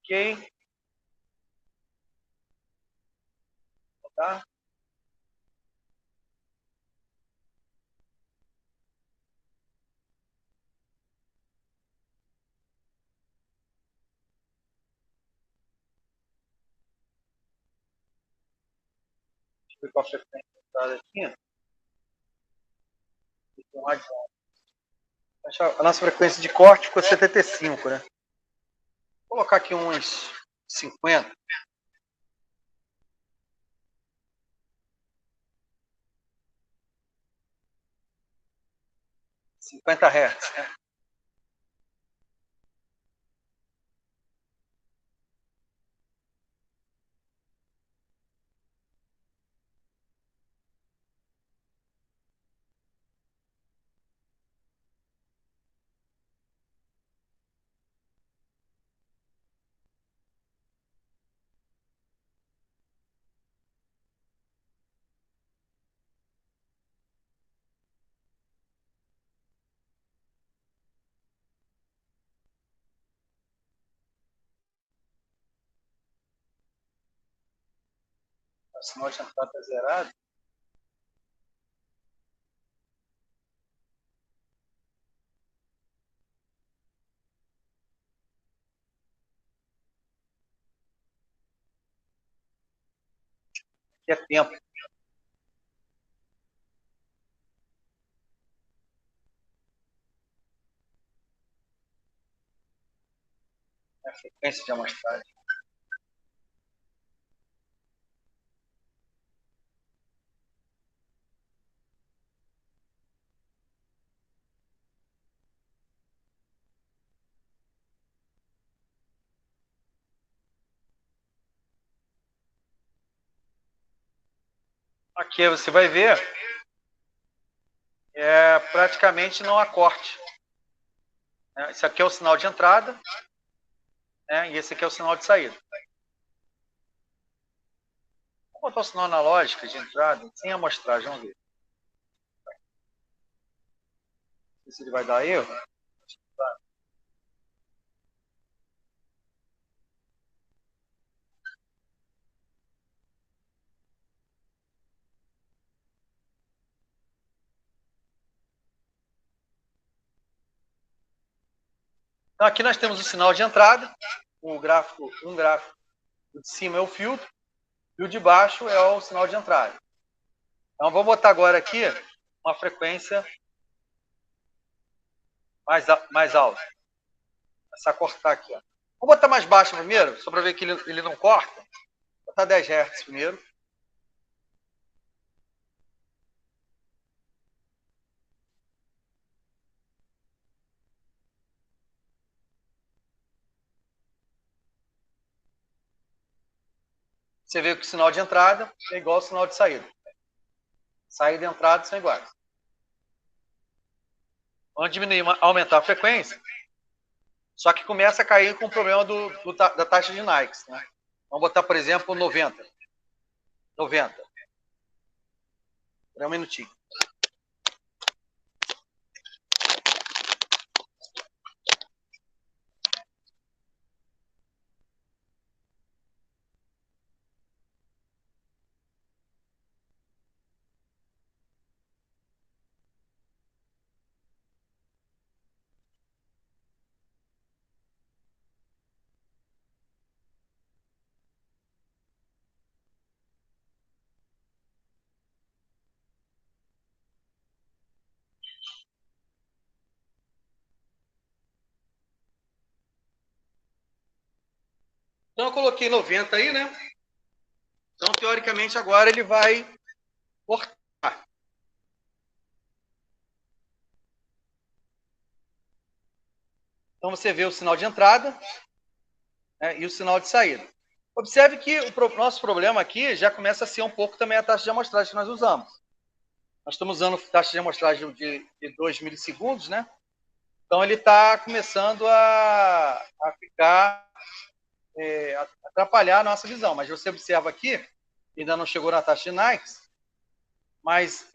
Ok. Tá? Deixa eu ver qual a frequência entrada aqui. A nossa frequência de corte ficou 75, né? Vou colocar aqui uns 50. 50 Hz, né? O sinal de entrada está zerado. Aqui é tempo. É a frequência de amostragem. Aqui você vai ver, praticamente não há corte. Esse aqui é o sinal de entrada, né? E esse aqui é o sinal de saída. Vou botar o sinal analógico de entrada sem amostragem, vamos ver. Não sei se ele vai dar erro. Então aqui nós temos o sinal de entrada, um gráfico de cima é o filtro e o de baixo é o sinal de entrada. Então vou botar agora aqui uma frequência mais alta. Começar a cortar aqui. Ó. Vou botar mais baixo primeiro, só para ver que ele não corta. Vou botar 10 Hz primeiro. Você vê que o sinal de entrada é igual ao sinal de saída. Saída e entrada são iguais. Vamos diminuir, aumentar a frequência, só que começa a cair com o problema da taxa de Nikes. Né? Vamos botar, por exemplo, 90. 90. Espera um minutinho. Então eu coloquei 90 aí, né? Então, teoricamente, agora ele vai cortar. Então você vê o sinal de entrada, né, e o sinal de saída. Observe que o nosso problema aqui já começa a ser um pouco também a taxa de amostragem que nós usamos. Nós estamos usando taxa de amostragem de 2 milissegundos, né? Então ele está começando a ficar, atrapalhar a nossa visão. Mas você observa aqui, ainda não chegou na taxa de Nikes, mas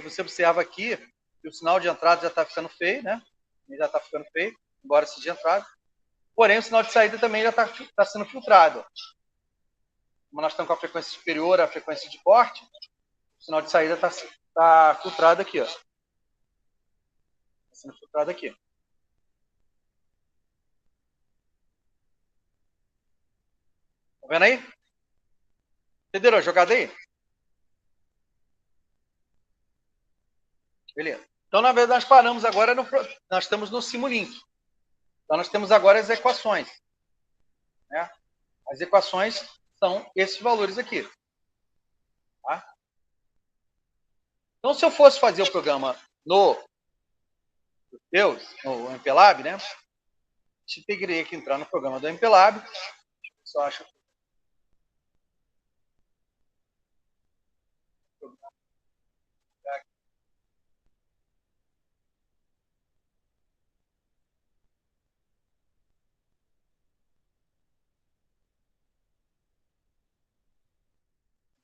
você observa aqui que o sinal de entrada já está ficando feio, né? Ele já está ficando feio, embora seja de entrada. porém o sinal de saída também já está sendo filtrado. Como nós estamos com a frequência superior à frequência de corte, o sinal de saída está filtrado aqui, ó. Está sendo filtrado aqui. Tá vendo aí? Entenderam a jogada aí? Beleza. Então, na verdade, nós paramos agora, nós estamos no Simulink. Então, nós temos agora as equações. Né? As equações são esses valores aqui. Tá? Então, se eu fosse fazer o programa no MPLAB, né? A gente teria que entrar no programa do MPLAB. Só acho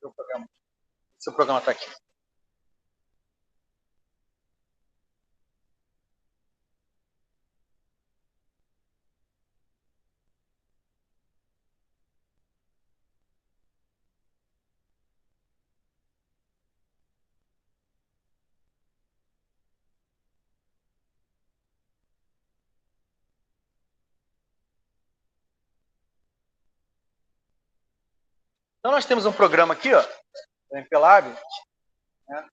o programa. Esse programa está aqui. Então, nós temos um programa aqui, ó, do MPLAB. Né?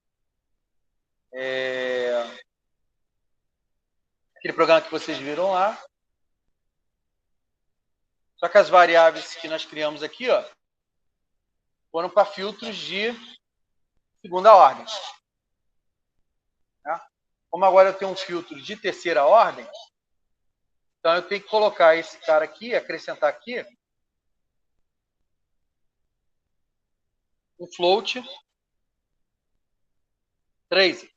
Aquele programa que vocês viram lá. Só que as variáveis que nós criamos aqui, ó, foram para filtros de segunda ordem. Né? Como agora eu tenho um filtro de terceira ordem, então eu tenho que colocar esse cara aqui, acrescentar aqui um float tracer.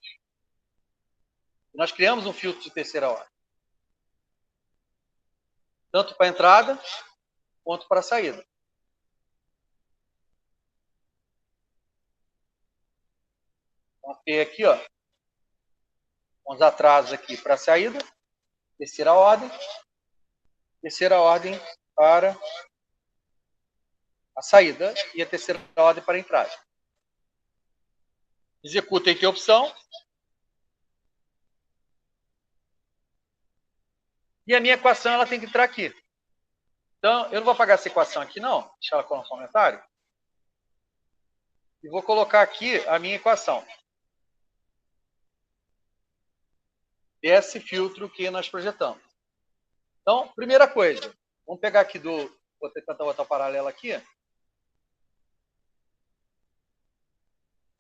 Nós criamos um filtro de terceira ordem. Tanto para a entrada, quanto para a saída. Então, tem aqui, ó, uns atrasos aqui para a saída, terceira ordem para a saída e a terceira ordem para a entrada. Executa aqui a opção. E a minha equação ela tem que entrar aqui. Então, eu não vou apagar essa equação aqui, não. Deixa ela com um comentário. E vou colocar aqui a minha equação. Esse filtro que nós projetamos. Então, primeira coisa. Vamos pegar aqui do... Vou tentar botar o paralelo aqui.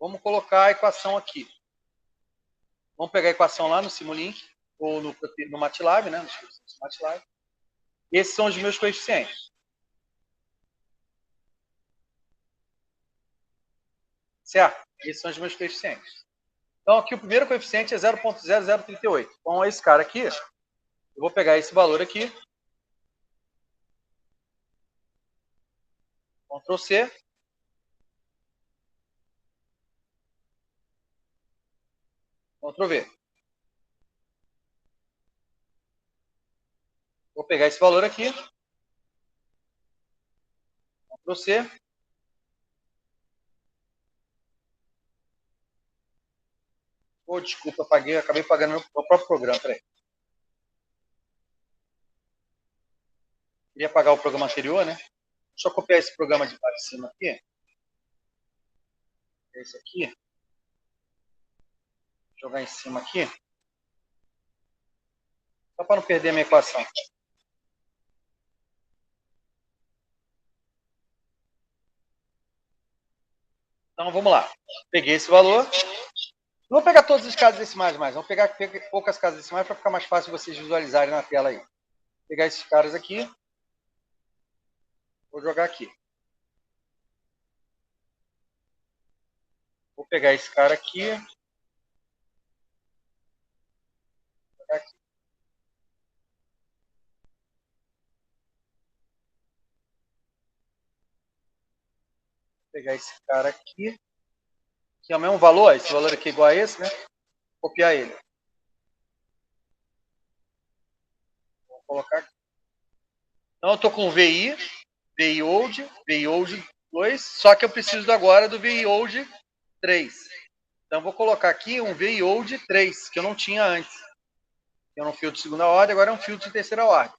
Vamos colocar a equação aqui. Vamos pegar a equação lá no Simulink, ou no MATLAB, né? No MATLAB. Esses são os meus coeficientes. Certo? Esses são os meus coeficientes. Então, aqui o primeiro coeficiente é 0,0038. Então, esse cara aqui, eu vou pegar esse valor aqui. Ctrl C. Ctrl V. Vou pegar esse valor aqui. Ctrl C. Oh, desculpa, acabei pagando meu próprio programa. Peraí. Queria pagar o programa anterior, né? Deixa eu copiar esse programa de baixo de cima aqui. Esse aqui. Jogar em cima aqui. Só para não perder a minha equação. Então, vamos lá. Peguei esse valor. Não vou pegar todos os casos decimais mais. Vamos pegar poucas casas decimais para ficar mais fácil vocês visualizarem na tela aí. Vou pegar esses caras aqui. Vou jogar aqui. Vou pegar esse cara aqui. Vou jogar aqui. Vou pegar esse cara aqui. Que é o mesmo valor. Esse valor aqui é igual a esse, né? Vou copiar ele. Vou colocar aqui. Então eu estou com VI, VI old 2, só que eu preciso agora do VI old 3. Então eu vou colocar aqui um VI old 3, que eu não tinha antes. Que é um filtro de segunda ordem, agora é um filtro de terceira ordem.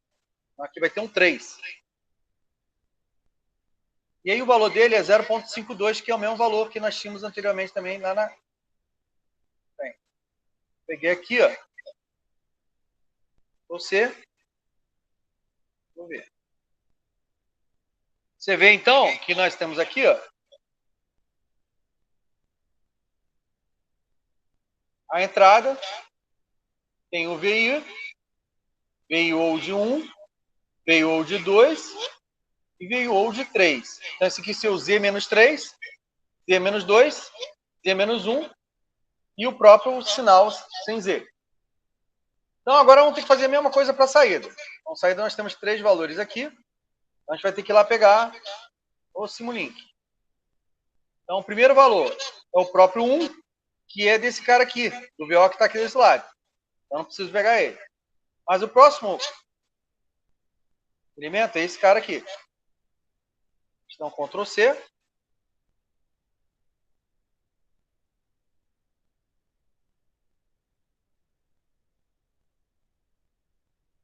Então aqui vai ter um 3. E aí o valor dele é 0,52, que é o mesmo valor que nós tínhamos anteriormente também lá na... Bem, peguei aqui, ó. Você... Vou ver. Você vê, então, que nós temos aqui, ó, a entrada, tem o VI, VI old 1, VI old 2 e VI old 3. Então esse aqui é o Z-3, Z-2, Z-1 e o próprio sinal sem Z. Então agora vamos ter que fazer a mesma coisa para a saída. Então, saída nós temos 3 valores aqui. A gente vai ter que ir lá pegar o Simulink. Então o primeiro valor é o próprio 1, que é desse cara aqui, do VO que está aqui desse lado. Então não preciso pegar ele. Mas o próximo elemento é esse cara aqui. Então Ctrl C.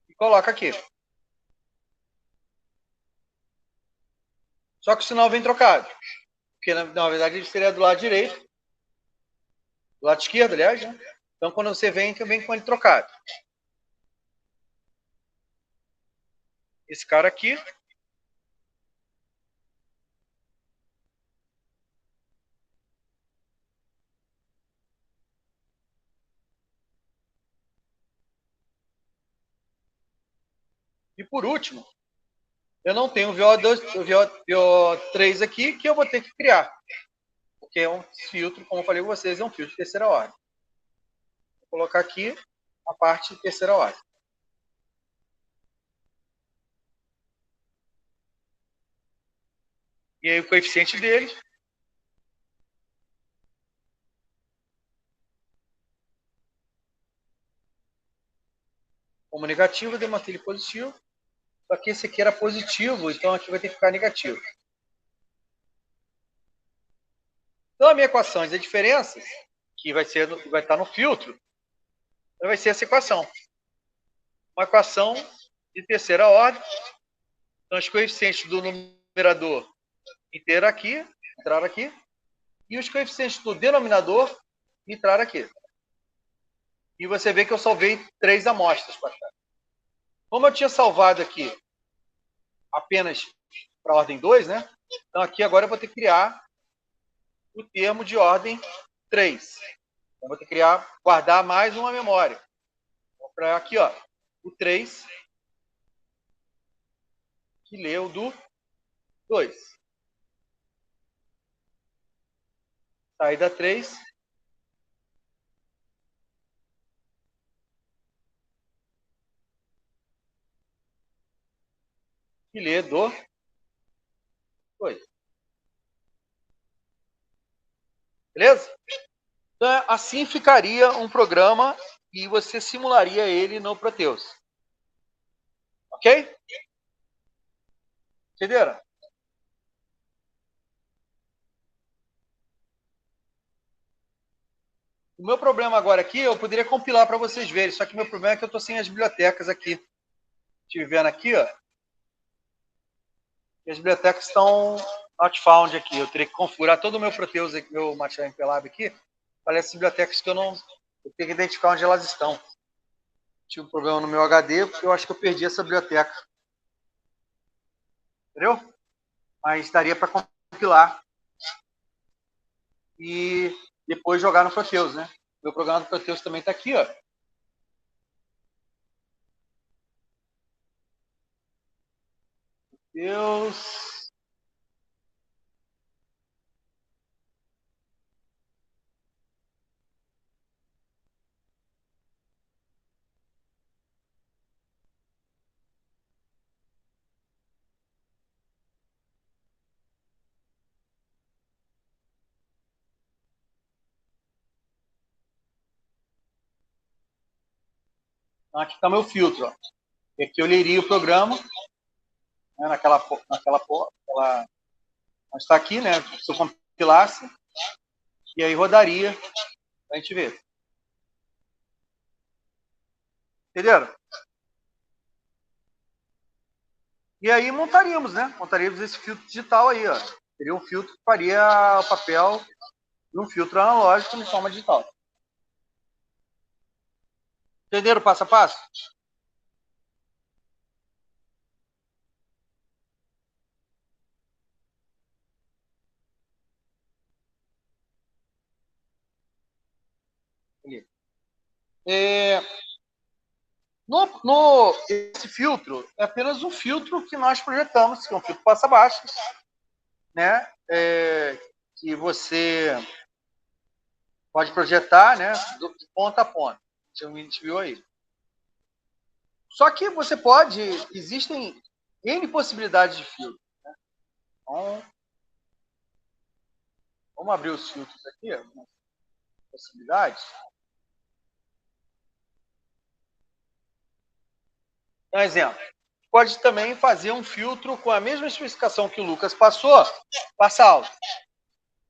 E coloca aqui. Só que o sinal vem trocado. Porque, na verdade, ele seria do lado direito. Do lado esquerdo, aliás, né? Então, quando você vem com ele trocado. Esse cara aqui. E, por último, eu não tenho o VO2, o VO3 aqui, que eu vou ter que criar. Porque é um filtro, como eu falei com vocês, é um filtro de terceira ordem. Vou colocar aqui a parte de terceira ordem. E aí o coeficiente dele como negativo, demonstrei ele positivo. Só que esse aqui era positivo, então aqui vai ter que ficar negativo. Então a minha equação de diferenças, que vai estar no filtro, vai ser essa equação. Uma equação de terceira ordem. Então os coeficientes do numerador inteiro aqui, entrar aqui, e os coeficientes do denominador entrar aqui. E você vê que eu salvei 3 amostras para cá. Como eu tinha salvado aqui apenas para a ordem 2, né? Então aqui agora eu vou ter que criar o termo de ordem 3. Então, eu vou ter que guardar mais uma memória. Vou para aqui, ó, o 3, que lê o do 2. Saída 3. Que lê do 2. Beleza? Então, assim ficaria um programa e você simularia ele no Proteus. Ok? Entenderam? O meu problema agora aqui, eu poderia compilar para vocês verem, só que o meu problema é que eu estou sem as bibliotecas aqui. Estive vendo aqui, ó. E as bibliotecas estão not found aqui. Eu teria que configurar todo o meu Proteus, meu MATLAB MPLAB aqui, para essas bibliotecas que eu não... Eu tenho que identificar onde elas estão. Tive um problema no meu HD, porque eu acho que eu perdi essa biblioteca. Entendeu? Mas daria para compilar e depois jogar no Proteus, né? Meu programa do Proteus também está aqui, ó. Proteus. Então, aqui está meu filtro, ó. E aqui eu leria o programa né, onde está aqui, né? Se eu compilasse, e aí rodaria, a gente ver. Entenderam? E aí montaríamos, né? Montaríamos esse filtro digital aí, ó. Seria um filtro que faria o papel de um filtro analógico em forma digital. Entenderam o passo a passo? É, esse filtro é apenas um filtro que nós projetamos, que é um filtro passa-baixo, né? Que você pode projetar, né? De ponta a ponta. A gente viu aí. Só que você pode, existem N possibilidades de filtro. Né? Então, vamos abrir os filtros aqui, algumas possibilidades. Um exemplo. Pode também fazer um filtro com a mesma especificação que o Lucas passou, passa alto.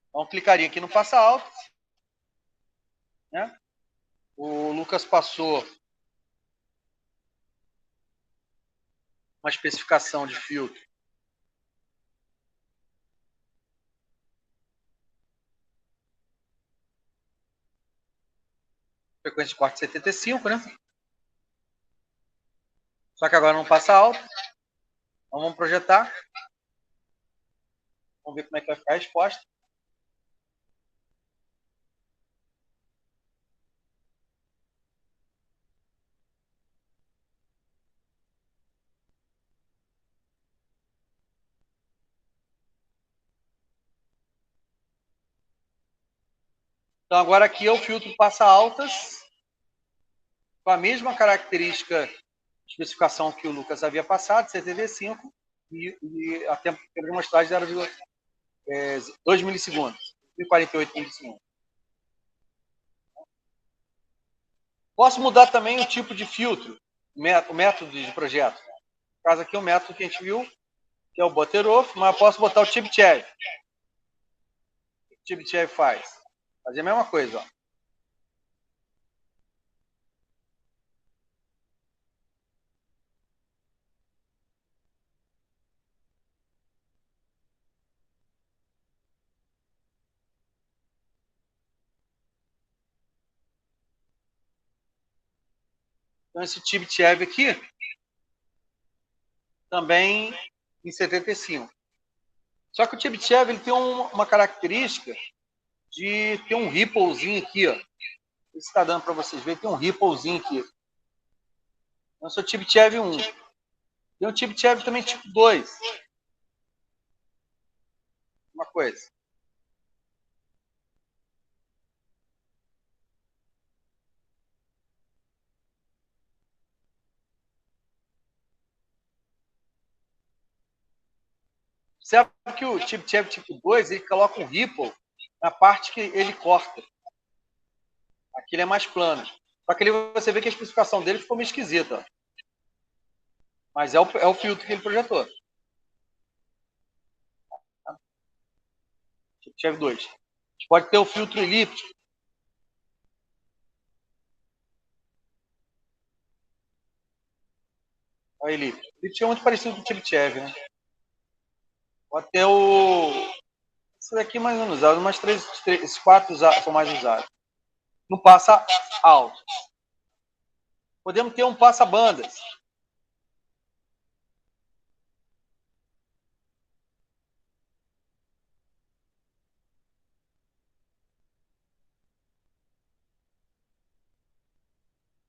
Então, clicaria aqui no passa alto. Né? O Lucas passou uma especificação de filtro. Frequência de corte 75, né? Só que agora não passa alto. Então vamos projetar. Vamos ver como é que vai ficar a resposta. Então agora aqui é o filtro passa altas, com a mesma característica de especificação que o Lucas havia passado, 75, e a tempo de amostragem era de 2 milissegundos, 1048 milissegundos. Posso mudar também o tipo de filtro, o método de projeto. No caso aqui é o método que a gente viu, que é o Butteroff, mas eu posso botar o Chebyshev. O que o Chebyshev faz? Fazer a mesma coisa, ó. Então esse Chebyshev aqui também em 75. Só que o Chebyshev ele tem uma característica de ter um ripplezinho aqui, ó. Se está dando para vocês verem, tem um ripplezinho aqui. Então, esse é o Chebyshev 1. Tem o Chebyshev também tipo 2. Uma coisa. Sabe que o Chebyshev tipo 2, ele coloca um ripple na parte que ele corta. Aqui ele é mais plano. Só que ali você vê que a especificação dele ficou meio esquisita. Ó. Mas é o filtro que ele projetou. Chebyshev 2. A gente pode ter o filtro elíptico. Olha a elíptico. O elíptico é muito parecido com o Chebyshev, né? Pode ter o... Esse daqui é mais menos usado, mas esses 4 são mais usados. Não passa alto. Podemos ter um passa-bandas.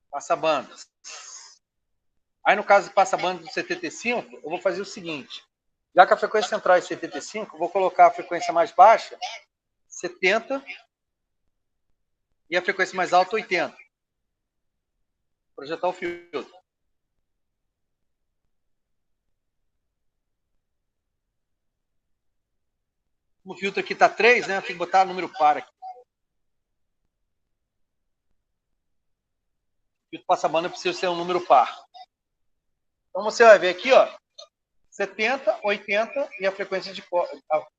Passa-bandas. Aí, no caso de passa-bandas do 75, eu vou fazer o seguinte. Já que a frequência central é 75, eu vou colocar a frequência mais baixa, 70, e a frequência mais alta, 80. Projetar o filtro. O filtro aqui está 3, né? Eu tenho que botar o número par aqui. O filtro passa-banda precisa ser um número par. Então você vai ver aqui, ó, 70, 80 e a frequência de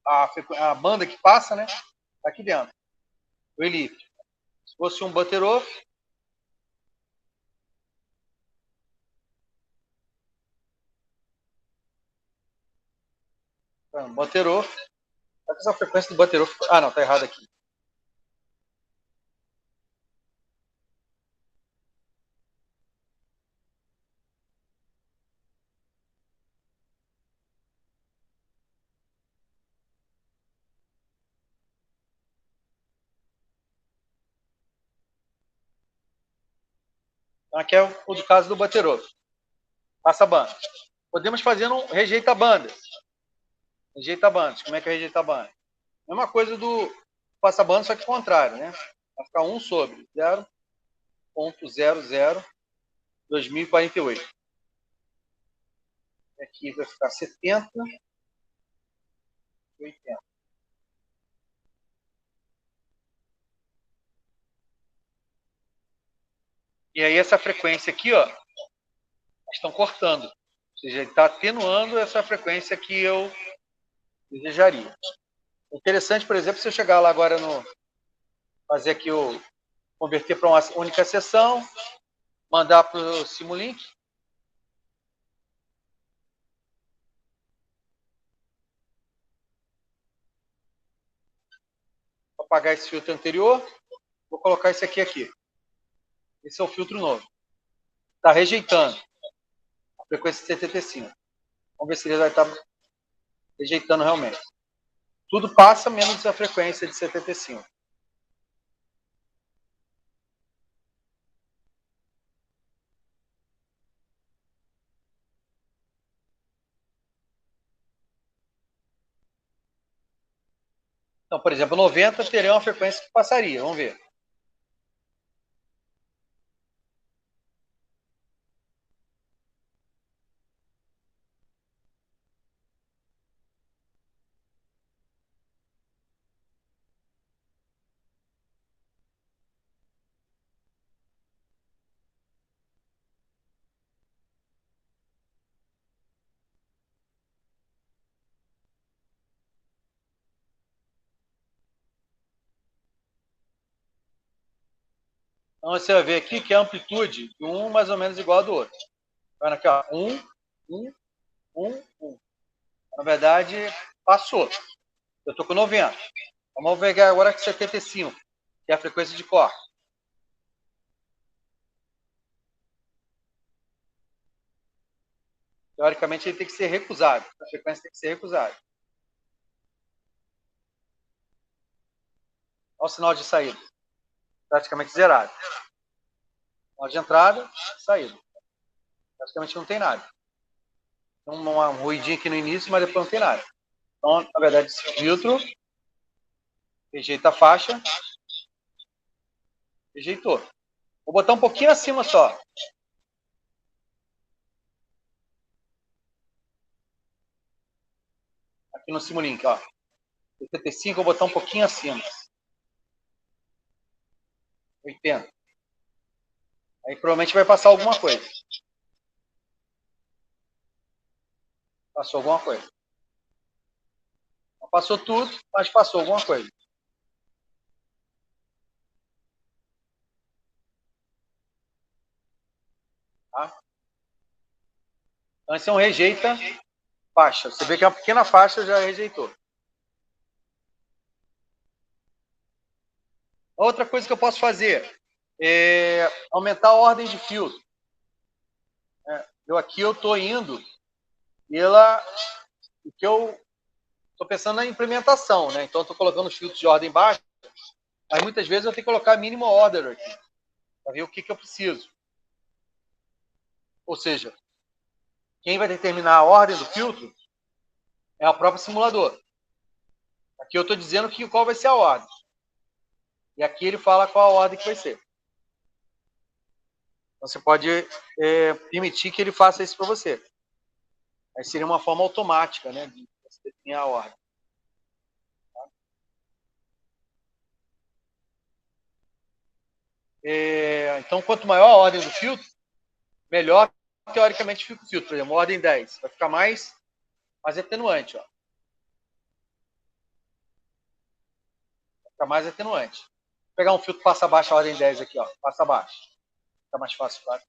a banda que passa, né? Tá aqui dentro. O elíptico. Se fosse um Butterworth, Butterworth. Essa frequência do Butterworth. Ah, não, tá errado aqui. Então, aqui é o do caso do Butterworth. Passa banda. Podemos fazer um rejeita bandas. Rejeita bandas. Como é que é rejeita banda? Mesma coisa do passa banda, só que contrário, né? Vai ficar 1 sobre 0.002048. Aqui vai ficar 70, 80. E aí essa frequência aqui, ó, estão cortando. Ou seja, ele está atenuando essa frequência que eu desejaria. Interessante, por exemplo, se eu chegar lá agora no fazer aqui o converter para uma única sessão, mandar para o Simulink. Vou apagar esse filtro anterior, vou colocar esse aqui. Esse é o filtro novo. Está rejeitando a frequência de 75. Vamos ver se ele vai estar rejeitando realmente. Tudo passa menos a frequência de 75. Então, por exemplo, 90 teria uma frequência que passaria. Vamos ver. Então, você vai ver aqui que a amplitude de um mais ou menos igual a do outro. Olha aqui, ó. 1. Na verdade, passou. Eu estou com 90. Vamos ver agora com 75, que é a frequência de corte. Teoricamente, ele tem que ser recusado. A frequência tem que ser recusada. Olha o sinal de saída. Praticamente zerado. Sinal de entrada, saída. Praticamente não tem nada. Tem um ruidinho aqui no início, mas depois não tem nada. Então, na verdade, esse filtro rejeita a faixa. Rejeitou. Vou botar um pouquinho acima só. Aqui no Simulink, ó. 75, vou botar um pouquinho acima. 80. Aí provavelmente vai passar alguma coisa. Passou alguma coisa. Não passou tudo, mas passou alguma coisa. Tá? Então esse é um rejeita faixa. Você vê que é uma pequena faixa já rejeitou. Outra coisa que eu posso fazer é aumentar a ordem de filtro. Aqui eu estou indo pela o que eu estou pensando na implementação, né? Então estou colocando os filtros de ordem baixa, mas muitas vezes eu tenho que colocar mínimo order aqui para ver o que eu preciso. Ou seja, quem vai determinar a ordem do filtro é o próprio simulador. Aqui eu estou dizendo qual vai ser a ordem. E aqui ele fala qual a ordem que vai ser. Então, você pode permitir que ele faça isso para você. Aí seria uma forma automática, né, de você definir a ordem. Então, quanto maior a ordem do filtro, melhor teoricamente fica o filtro. Por exemplo, ordem 10. Vai ficar mais mais atenuante, ó. Fica mais atenuante. Vou pegar um filtro passa baixa, ordem 10 aqui, ó. Passa baixa. Fica mais fácil, claro.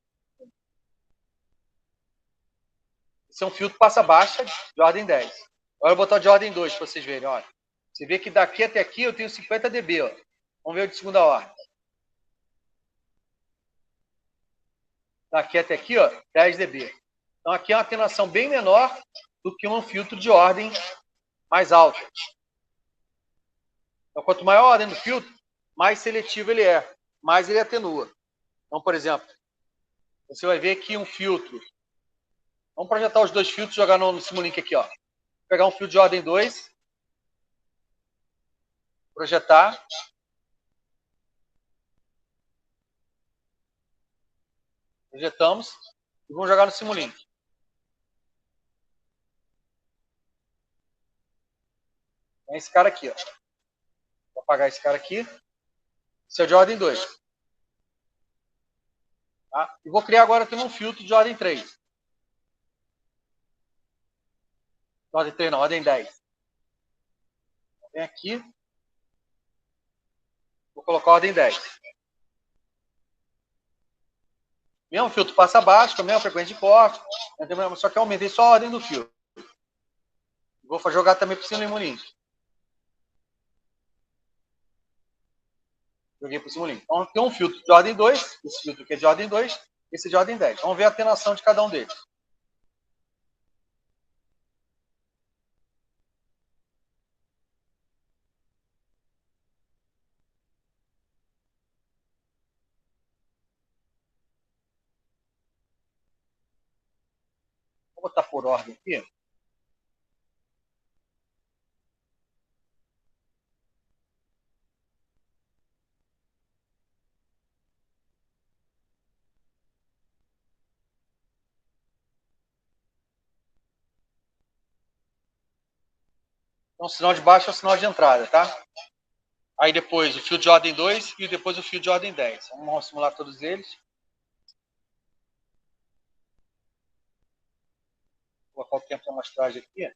Esse é um filtro passa baixa de ordem 10. Agora eu vou botar de ordem 2 para vocês verem, olha. Você vê que daqui até aqui eu tenho 50 dB, ó. Vamos ver o de segunda ordem. Daqui até aqui, ó, 10 dB. Então aqui é uma atenuação bem menor do que um filtro de ordem mais alta. Então, quanto maior a ordem do filtro, mais seletivo ele é, mais ele atenua. Então, por exemplo, você vai ver que um filtro... Vamos projetar os dois filtros e jogar no Simulink aqui, ó. Vou pegar um filtro de ordem 2, projetar. Projetamos e vamos jogar no Simulink. É esse cara aqui, ó. Vou apagar esse cara aqui. Esse é de ordem 2. Tá? E vou criar agora também um filtro de ordem 3. Ordem 3 não, ordem 10. Vem aqui. Vou colocar a ordem 10. Mesmo filtro passa abaixo, com a mesma frequência de corte, só que eu aumentei só a ordem do filtro. Vou jogar também por cima do Simulink. Joguei por Simulink. Então tem um filtro de ordem 2, esse filtro aqui é de ordem 2, esse de ordem 10. Vamos ver a atenuação de cada um deles. Vou botar por ordem aqui. Então, o sinal de baixo é o sinal de entrada, tá? Aí depois o fio de ordem 2 e depois o fio de ordem 10. Vamos simular todos eles. Vou colocar o tempo de amostragem aqui.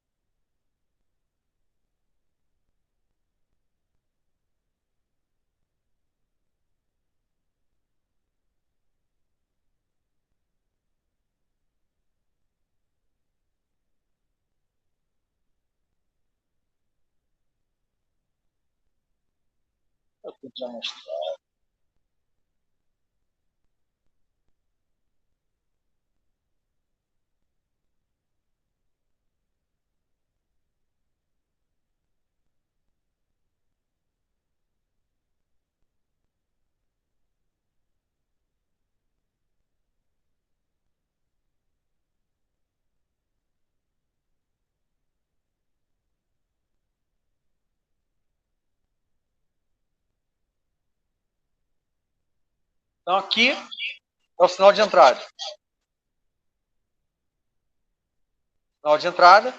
O tempo de amostragem. Então aqui é o sinal de entrada. Sinal de entrada.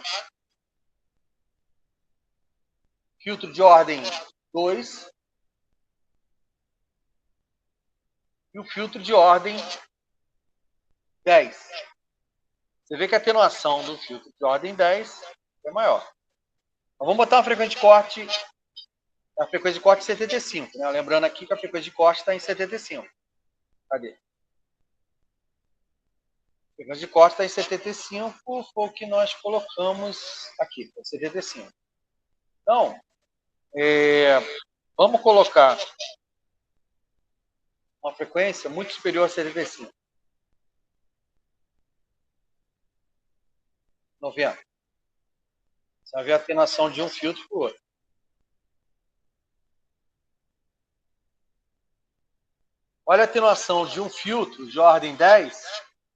Filtro de ordem 2. E o filtro de ordem 10. Você vê que a atenuação do filtro de ordem 10 é maior. Então, vamos botar uma frequência de corte. A frequência de corte é 75. Né? Lembrando aqui que a frequência de corte está em 75. Cadê? A frequência de corte está em 75, foi o que nós colocamos aqui, 75. Então, vamos colocar uma frequência muito superior a 75. 90. Você vai ver a atenuação de um filtro para o outro. Olha a atenuação de um filtro de ordem 10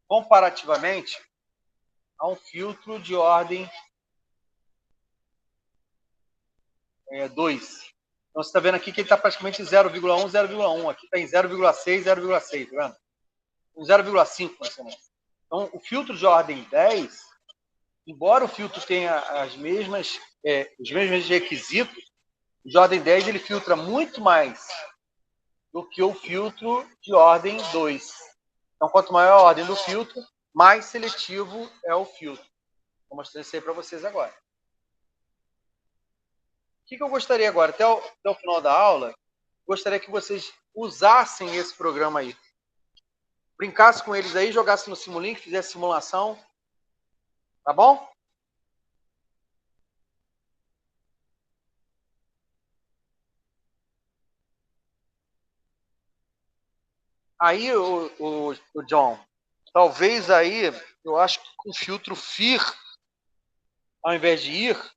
comparativamente a um filtro de ordem 2. Então, você está vendo aqui que ele está praticamente 0,1, 0,1. Aqui está em 0,6, 0,6, tá vendo? 0,5, mais ou menos. Então, o filtro de ordem 10, embora o filtro tenha os mesmos requisitos, o de ordem 10 ele filtra muito mais do que o filtro de ordem 2. Então, quanto maior a ordem do filtro, mais seletivo é o filtro. Vou mostrar isso aí para vocês agora. O que eu gostaria agora, até o final da aula, gostaria que vocês usassem esse programa aí. Brincassem com eles aí, jogassem no Simulink, fizessem simulação. Tá bom? Aí, o John, talvez aí, eu acho que com o filtro FIR, ao invés de IR,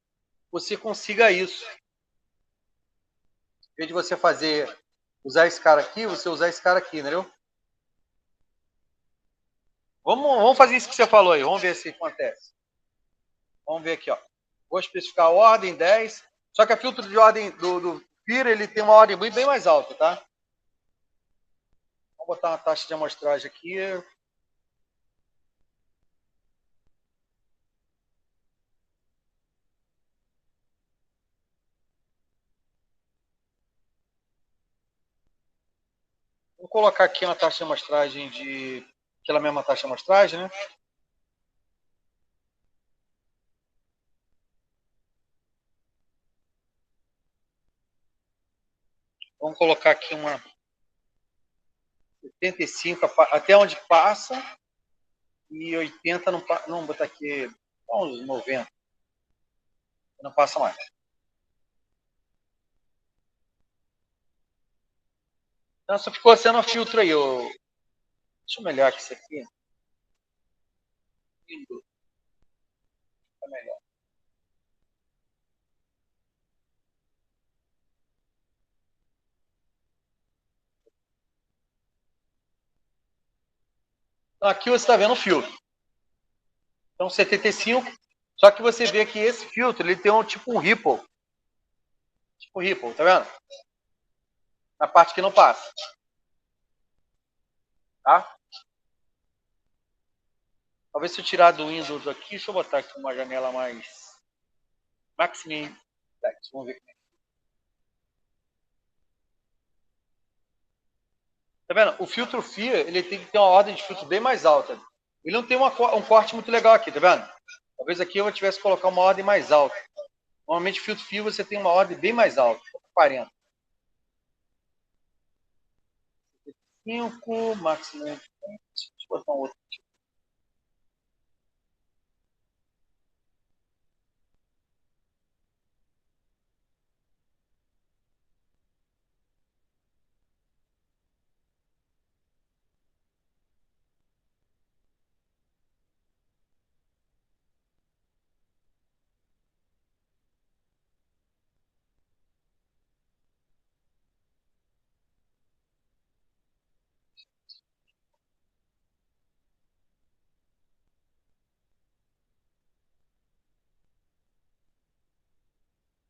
você consiga isso. Em vez de você usar esse cara aqui, você usar esse cara aqui, entendeu? Vamos fazer isso que você falou aí, vamos ver se acontece. Vamos ver aqui, ó. Vou especificar a ordem 10, só que a filtro de ordem do FIR, ele tem uma ordem bem mais alta, tá? Vamos botar uma taxa de amostragem aqui. Vou colocar aqui uma taxa de amostragem de aquela mesma taxa de amostragem, né? Vamos colocar aqui uma 75 até onde passa e 80 não passa. Não, botar aqui uns 90. Não passa mais. Então só ficou sendo um filtro aí. Deixa eu melhorar aqui isso aqui. Tá melhor. Então aqui você está vendo o filtro. Então 75. Só que você vê que esse filtro ele tem tipo um ripple. Tipo um ripple, tá vendo? Na parte que não passa. Tá? Talvez se eu tirar do Windows aqui, deixa eu botar aqui uma janela mais Maximum. Vamos ver como é. Tá vendo? O filtro FIA, ele tem que ter uma ordem de filtro bem mais alta. Ele não tem um corte muito legal aqui, tá vendo? Talvez aqui eu tivesse que colocar uma ordem mais alta. Normalmente, filtro FIA você tem uma ordem bem mais alta, 40. 5, máximo. Deixa eu botar um outro.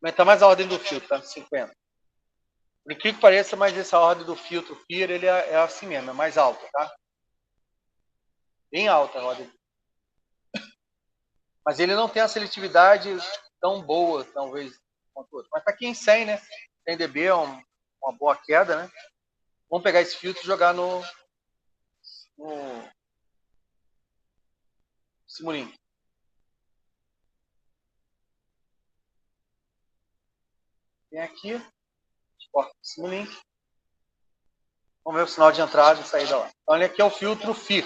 Aumentar mais a ordem do filtro, tá? 50. Por incrível que pareça, mas essa ordem do filtro FIA, ele é assim mesmo, é mais alta, tá? Bem alta a ordem. Mas ele não tem a seletividade tão boa, talvez, quanto outro. Mas tá aqui em 100, né? 100 dB é uma boa queda, né? Vamos pegar esse filtro e jogar no Simulink. Vem aqui, exporta o Simulink. Vamos ver o sinal de entrada e saída lá. Então, ele aqui é o filtro FIR.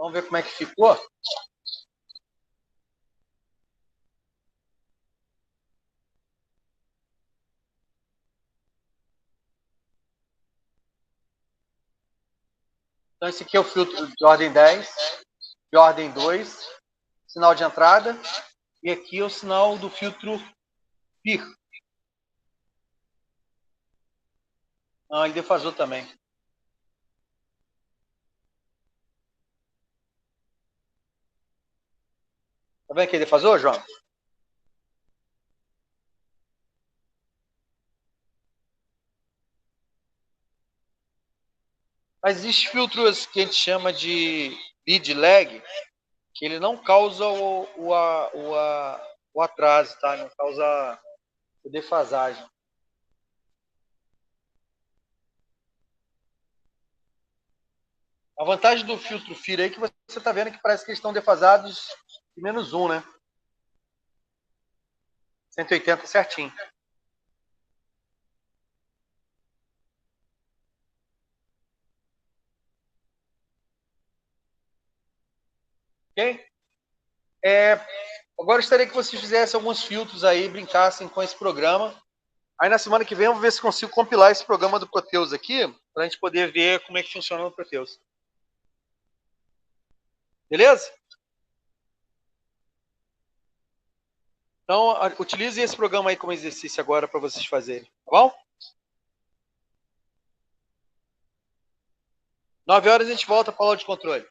Vamos ver como é que ficou. Então, esse aqui é o filtro de ordem 10, de ordem 2, sinal de entrada. E aqui é o sinal do filtro FIR. Ah, ele defasou também. Tá vendo que ele defasou, João? Mas existem filtros que a gente chama de lead lag, que ele não causa o atraso, tá? Não causa defasagem. A vantagem do filtro FIR aí é que você está vendo que parece que eles estão defasados de -1, né? 180 certinho. Ok? Agora eu gostaria que vocês fizessem alguns filtros aí, brincassem com esse programa. Aí na semana que vem eu vou ver se consigo compilar esse programa do Proteus aqui, para a gente poder ver como é que funciona o Proteus. Beleza? Então, utilize esse programa aí como exercício agora para vocês fazerem, tá bom? 9 horas a gente volta para a aula de controle.